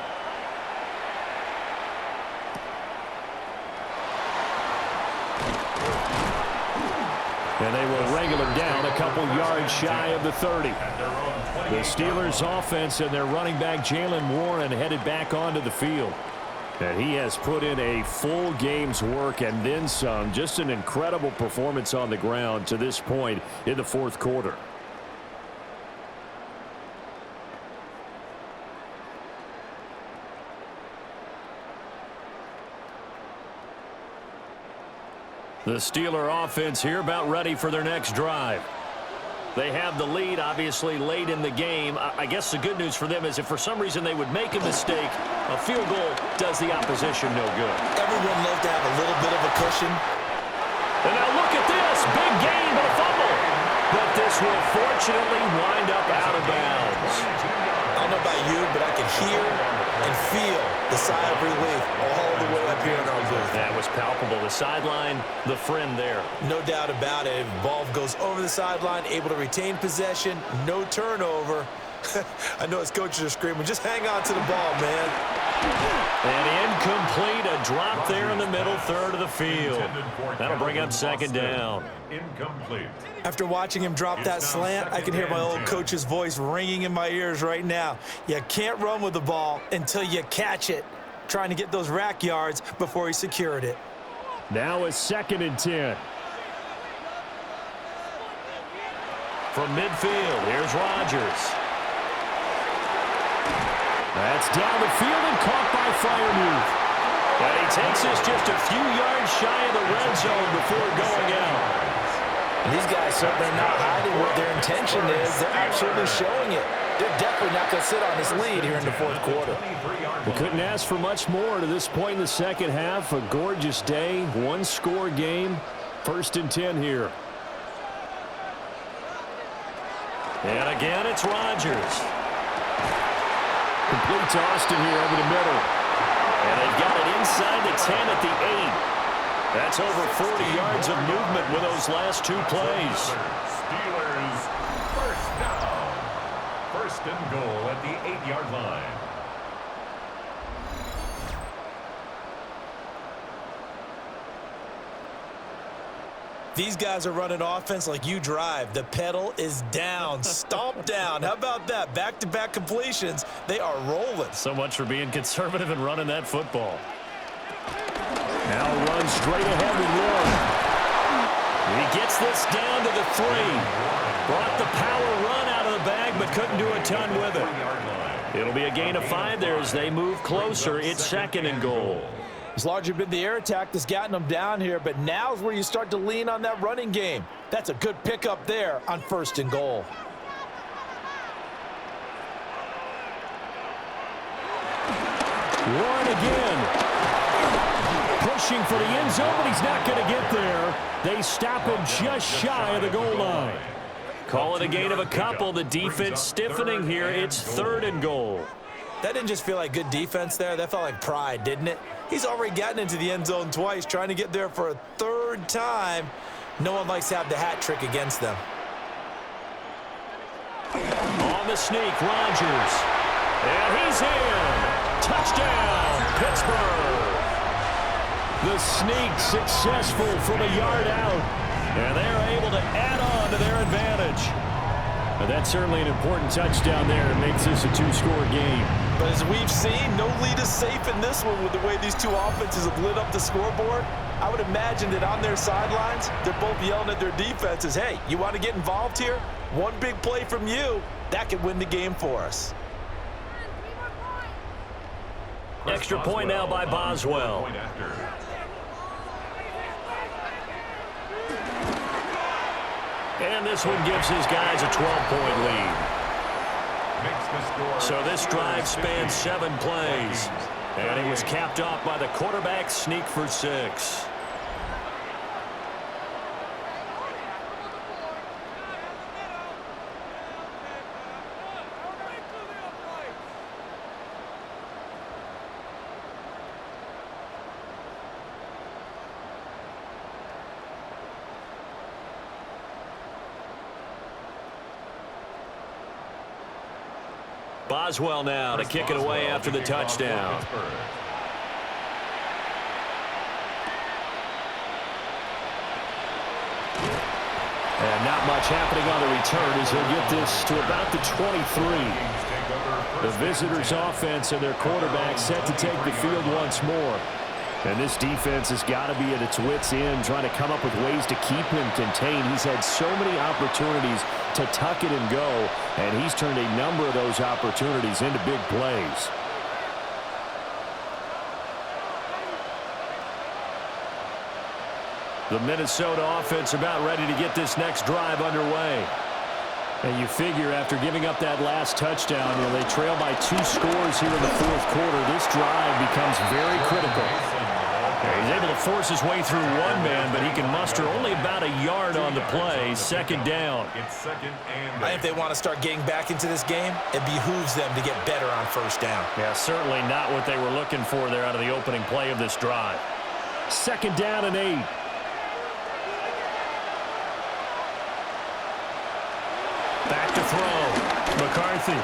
And they will wrangle him down a couple yards shy of the 30. The Steelers offense and their running back Jalen Warren headed back onto the field. And he has put in a full game's work and then some. Just an incredible performance on the ground to this point in the fourth quarter. The Steeler offense here about ready for their next drive. They have the lead, obviously, late in the game. I guess the good news for them is if for some reason they would make a mistake, a field goal does the opposition no good.
Everyone loves to have a little bit of a cushion.
And now look at this. Big gain, but a fumble. But this will fortunately wind up out of bounds.
I don't know about you, but I can hear and feel the sigh of relief all the way up here in our booth.
That was palpable. The sideline, the friend there.
No doubt about it. Ball goes over the sideline, able to retain possession, no turnover. I know his coaches are screaming, just hang on to the ball, man.
And incomplete, a drop there in the middle third of the field. That'll bring up second down.
Incomplete.
After watching him drop that slant, I can hear my old coach's voice ringing in my ears right now. You can't run with the ball until you catch it. Trying to get those rack yards before he secured it.
Now it's 2nd and 10. From midfield, here's Rodgers. That's down the field and caught by Freiermuth. And he takes us just a few yards shy of the red zone before going out.
These guys certainly not hiding what their intention is. They're absolutely showing it. They're definitely not going to sit on this lead here in the fourth quarter.
We couldn't ask for much more to this point in the second half. A gorgeous day, one-score game. 1st and 10 here. And again, it's Rodgers. Complete to Austin here over the middle. And they've got it inside the 10 at the 8. That's over 40 yards of movement with those last 2 plays.
Steelers first down. 1st and goal at the 8-yard line.
These guys are running offense like you drive. The pedal is down, stomp down. How about that? Back-to-back completions. They are rolling.
So much for being conservative and running that football. Now runs straight ahead with Warren. He gets this down to the 3. Brought the power run out of the bag, but couldn't do a ton with it. It'll be a gain of 5 there as they move closer. It's 2nd and goal.
It's largely been the air attack that's gotten them down here, but now's where you start to lean on that running game. That's a good pickup there on 1st and goal.
Warren again. Pushing for the end zone, but he's not going to get there. They stop him just shy of the goal line. Call it a gain of a couple. The defense stiffening here. It's 3rd and goal.
That didn't just feel like good defense there. That felt like pride, didn't it? He's already gotten into the end zone twice, trying to get there for a 3rd time. No one likes to have the hat trick against them.
the sneak, Rodgers. And he's in. Touchdown, Pittsburgh. The sneak successful from a yard out. And they're able to add on to their advantage. But that's certainly an important touchdown there. It makes this a two-score game.
But as we've seen, no lead is safe in this one with the way these two offenses have lit up the scoreboard. I would imagine that on their sidelines, they're both yelling at their defenses, hey, you want to get involved here? One big play from you, that could win the game for us.
Extra point now by Boswell. And this one gives his guys a 12-point lead. So this drive spans 7 plays. And it was capped off by the quarterback sneak for 6. Boswell now to kick it away after the touchdown. And not much happening on the return as he'll get this to about the 23. The visitors' offense and their quarterback set to take the field once more. And this defense has got to be at its wits' end, trying to come up with ways to keep him contained. He's had so many opportunities to tuck it and go, and he's turned a number of those opportunities into big plays. The Minnesota offense about ready to get this next drive underway. And you figure after giving up that last touchdown, they trail by 2 scores here in the fourth quarter. This drive becomes very critical. He's able to force his way through one man, but he can muster only about a yard on the play. Second down.
I think if they want to start getting back into this game, it behooves them to get better on first down.
Yeah, certainly not what they were looking for there out of the opening play of this drive. Second down and 8. Back to throw. McCarthy.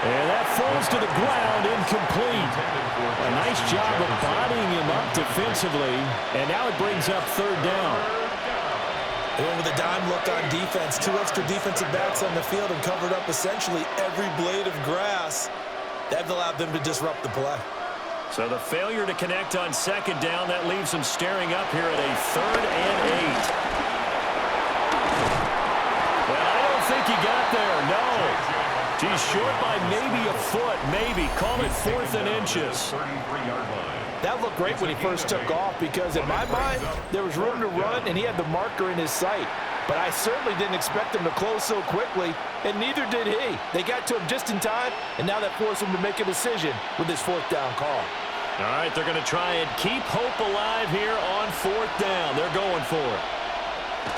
And that falls to the ground, incomplete. A nice job of bodying him up defensively, and now it brings up third down.
They went with a dime look on defense. 2 extra defensive backs on the field and covered up essentially every blade of grass. That allowed them to disrupt the play.
So the failure to connect on second down, that leaves them staring up here at a 3rd and 8. Well, I don't think he got there, no. He's short by maybe a foot, maybe. Call it 4th and inches.
That looked great when he first took off because, in my mind, there was room to run and he had the marker in his sight. But I certainly didn't expect him to close so quickly, and neither did he. They got to him just in time, and now that forced him to make a decision with his 4th down call.
All right, they're going to try and keep hope alive here on 4th down. They're going for it.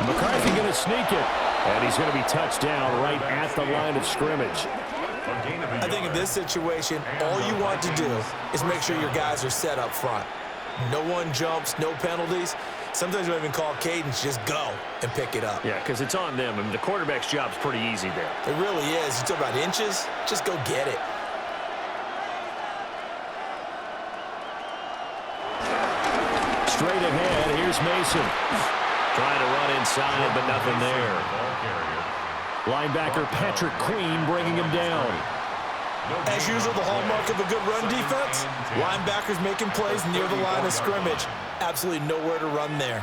McCarthy going to sneak it. And he's going to be touched down right at the line of scrimmage.
I think in this situation, all you want to do is make sure your guys are set up front. No one jumps, no penalties. Sometimes you don't even call cadence, just go and pick it up.
Yeah, because it's on them. I mean, the quarterback's job's pretty easy there.
It really is. You talk about inches, just go get it.
Straight ahead, here's Mason. Trying to run inside, but nothing there. Linebacker Patrick Queen bringing him down.
As usual, the hallmark of a good run defense, linebackers making plays near the line of scrimmage. Absolutely nowhere to run there.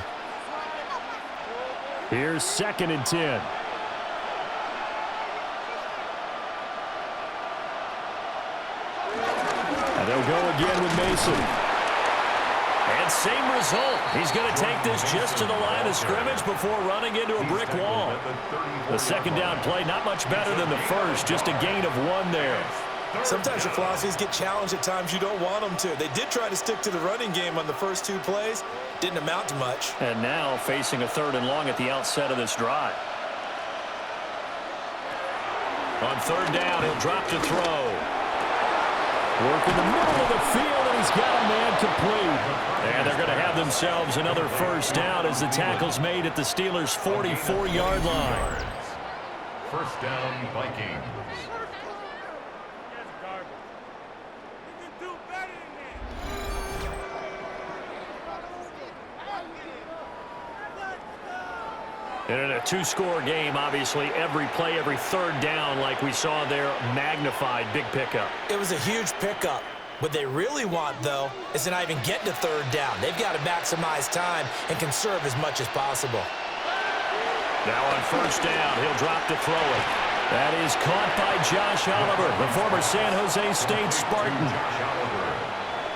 Here's 2nd and 10. And they'll go again with Mason. And same result. He's going to take this just to the line of scrimmage before running into a brick wall. The second down play, not much better than the first, just a gain of 1 there.
Sometimes your philosophies get challenged at times you don't want them to. They did try to stick to the running game on the first 2 plays. Didn't amount to much.
And now facing a 3rd and long at the outset of this drive. On 3rd down, he'll drop to throw. Work in the middle of the field, and he's got a man complete. And they're going to have themselves another first down as the tackle's made at the Steelers' 44-yard line.
First down, Vikings.
And in a two-score game, obviously, every play, every third down, like we saw there, magnified. Big pickup.
It was a huge pickup. What they really want, though, is to not even get to third down. They've got to maximize time and conserve as much as possible.
Now on first down, he'll drop to throw it. That is caught by Josh Oliver, the former San Jose State Spartan.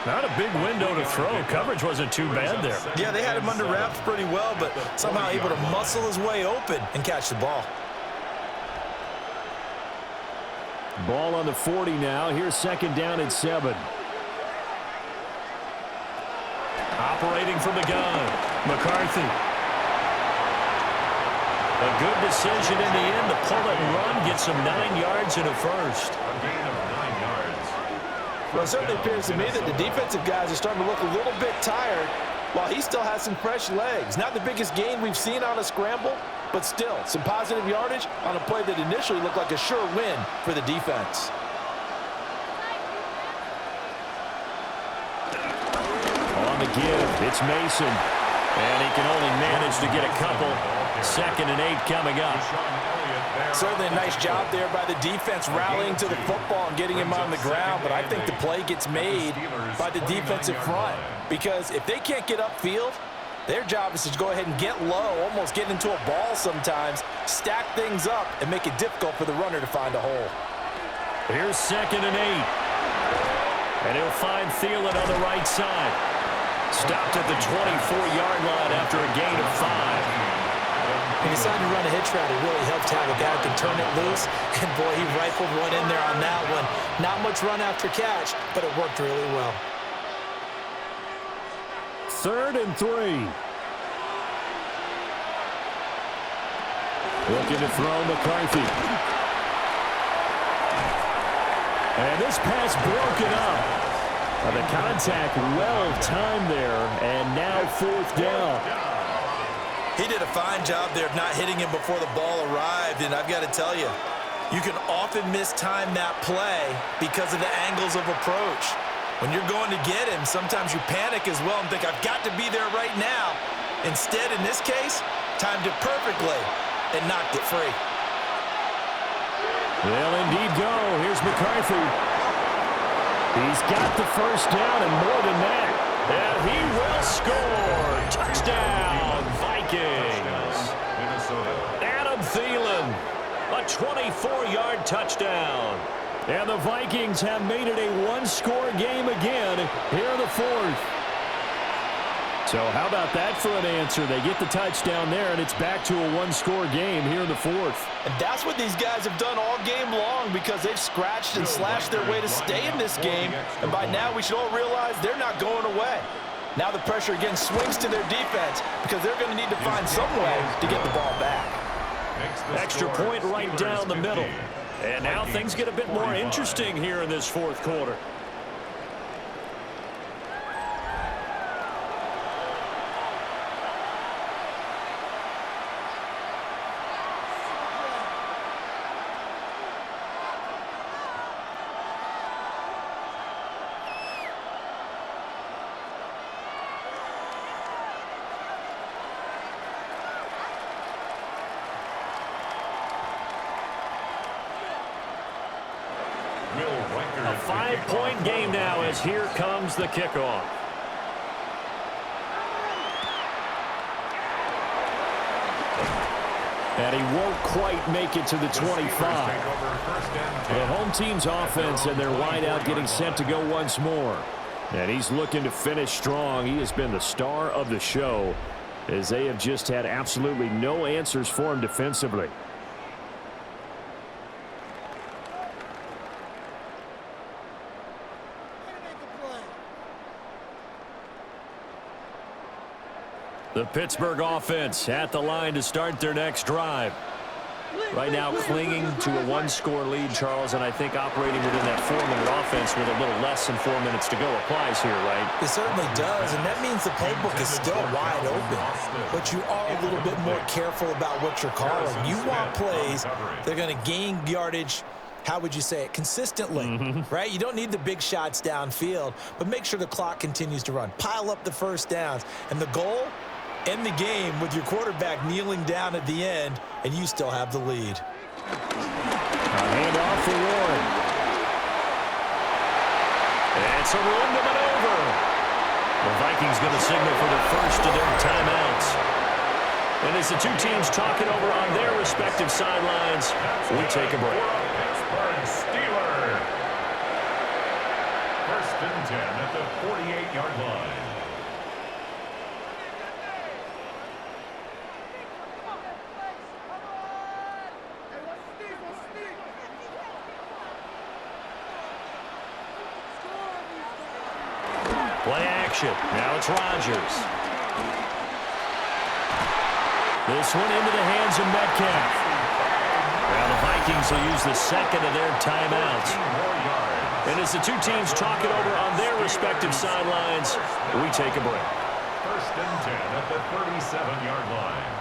Not a big window to throw. Coverage wasn't too bad there.
Yeah, they had him under wraps pretty well, but somehow able to muscle his way open and catch the ball.
Ball on the 40 now. Here's second down and 7. Operating from the gun, McCarthy. A good decision in the end to pull it and run, get some 9 yards and a first.
A gain of 9 yards.
Well, it certainly appears to me that the defensive guys are starting to look a little bit tired while he still has some fresh legs. Not the biggest gain we've seen on a scramble, but still some positive yardage on a play that initially looked like a sure win for the defense.
On the give, it's Mason. And he can only manage to get a couple. 2nd and 8 coming up.
Certainly a nice job there by the defense rallying to the football and getting him on the ground, but I think the play gets made by the defensive front because if they can't get upfield, their job is to go ahead and get low, almost get into a ball sometimes, stack things up, and make it difficult for the runner to find a hole.
Here's 2nd and 8. And he'll find Thielen on the right side. Stopped at the 24-yard line after a gain of 5.
He decided to run a hitch route. It really helped to have a guy who can turn it loose. And, boy, he rifled one in there on that one. Not much run after catch, but it worked really well.
3rd and 3. Looking to throw McCarthy. And this pass broken up. The contact well timed there, and now 4th down.
He did a fine job there of not hitting him before the ball arrived, and I've got to tell you, you can often mistime that play because of the angles of approach. When you're going to get him, sometimes you panic as well and think, I've got to be there right now. Instead, in this case, timed it perfectly and knocked it free.
They'll indeed go. Here's McCarthy. He's got the first down and more than that. And he will score. Touchdown, Vikings.
Minnesota.
Adam Thielen, a 24-yard touchdown. And the Vikings have made it a one-score game again here in the 4th. So how about that for an answer? They get the touchdown there, and it's back to a one-score game here in the 4th.
And that's what these guys have done all game long because they've scratched and slashed their way to stay in this game. And by now, we should all realize they're not going away. Now the pressure again swings to their defense because they're going to need to find some way to get the ball back.
Extra point right down the middle. And now things get a bit more interesting here in this 4th quarter. A 5-point game now as here comes the kickoff. And he won't quite make it to the 25. The home team's offense and their wideout getting set to go once more. And he's looking to finish strong. He has been the star of the show as they have just had absolutely no answers for him defensively. The Pittsburgh offense at the line to start their next drive. Right now clinging to a one-score lead, Charles, and I think operating within that 4-minute offense with a little less than 4 minutes to go applies here, right?
It certainly does, and that means the playbook is still wide open. But you are a little bit more careful about what you're calling. You want plays that are going to gain yardage, how would you say it, consistently, right? You don't need the big shots downfield, but make sure the clock continues to run. Pile up the first downs. And the goal, end the game with your quarterback kneeling down at the end, and you still have the lead.
A handoff for Warren. It's a room to maneuver. The Vikings going to signal for the first of their timeouts. And as the two teams talk it over on their respective sidelines, we take a break.
Pittsburgh Steelers. First and 10 at the 48-yard line.
Play action. Now it's Rodgers. This one into the hands of Metcalf. Well, the Vikings will use the second of their timeouts. And as the two teams talk it over on their respective sidelines, we take a break.
First and 10 at the 37-yard line.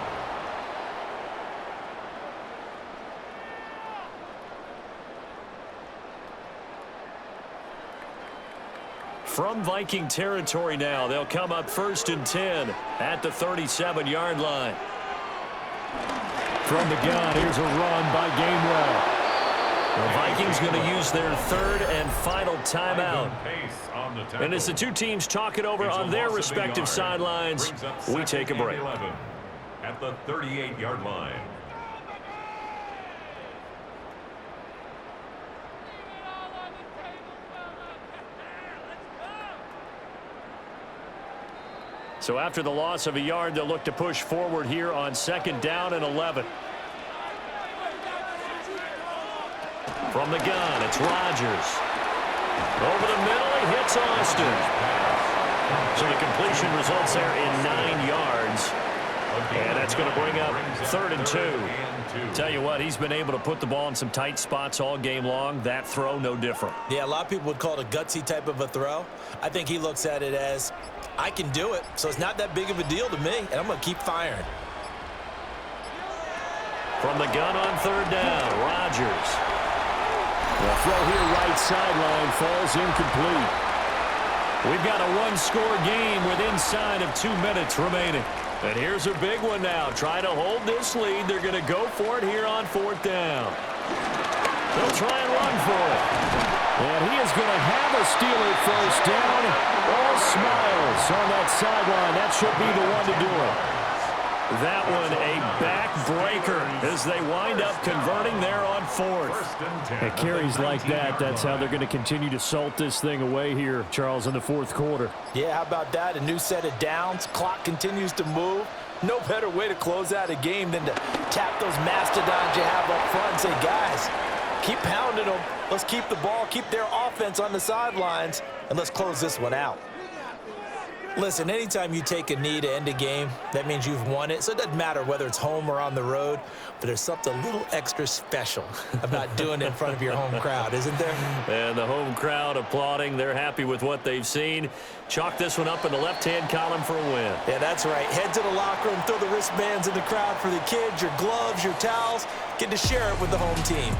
From Viking territory now, they'll come up first and 10 at the 37-yard line.
From the gun, here's a run by Gainwell.
The Vikings going to use their third and final timeout. And as the two teams talk it over on their respective sidelines, we take a break.
At the 38-yard line.
So after the loss of a yard, they'll look to push forward here on second down and 11. From the gun, it's Rodgers. Over the middle, he hits Austin. So the completion results there in 9 yards. And that's going to bring up third and 2. Tell you what, he's been able to put the ball in some tight spots all game long. That throw, no different.
Yeah, a lot of people would call it a gutsy type of a throw. I think he looks at it as, I can do it, so it's not that big of a deal to me, and I'm going to keep firing.
From the gun on third down, Rodgers.
The throw here right sideline falls incomplete.
We've got a one-score game with inside of 2 minutes remaining. And here's a big one now. Try to hold this lead. They're going to go for it here on fourth down. They'll try and run for it.
And he is going to have a Steeler first down. All smiles on that sideline. That should be the one to do it.
That one a backbreaker as they wind up converting there on fourth.
It carries like that. That's how they're going to continue to salt this thing away here, Charles, in the fourth quarter.
Yeah, how about that? A new set of downs. Clock continues to move. No better way to close out a game than to tap those mastodons you have up front and say, guys, keep pounding them. Let's keep the ball, keep their offense on the sidelines, and let's close this one out. Listen, anytime you take a knee to end a game, that means you've won it. So it doesn't matter whether it's home or on the road, but there's something a little extra special about doing it in front of your home crowd, isn't there?
And the home crowd applauding. They're happy with what they've seen. Chalk this one up in the left-hand column for a win.
Yeah, that's right. Head to the locker room, throw the wristbands in the crowd for the kids, your gloves, your towels. Get to share it with the home team.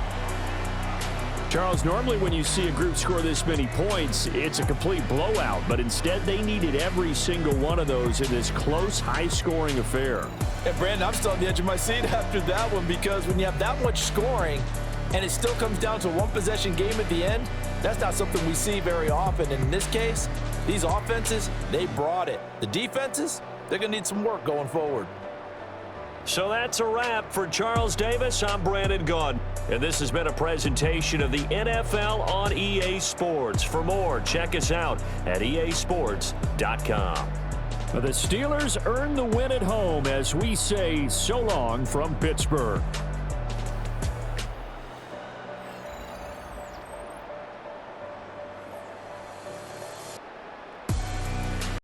Charles, normally when you see a group score this many points, it's a complete blowout. But instead, they needed every single one of those in this close, high-scoring affair.
And, Brandon, I'm still on the edge of my seat after that one because when you have that much scoring and it still comes down to a one-possession game at the end, that's not something we see very often. And in this case, these offenses, they brought it. The defenses, they're going to need some work going forward.
So that's a wrap for Charles Davis. I'm Brandon Gaudin. And this has been a presentation of the NFL on EA Sports. For more, check us out at easports.com.
The Steelers earn the win at home as we say so long from Pittsburgh.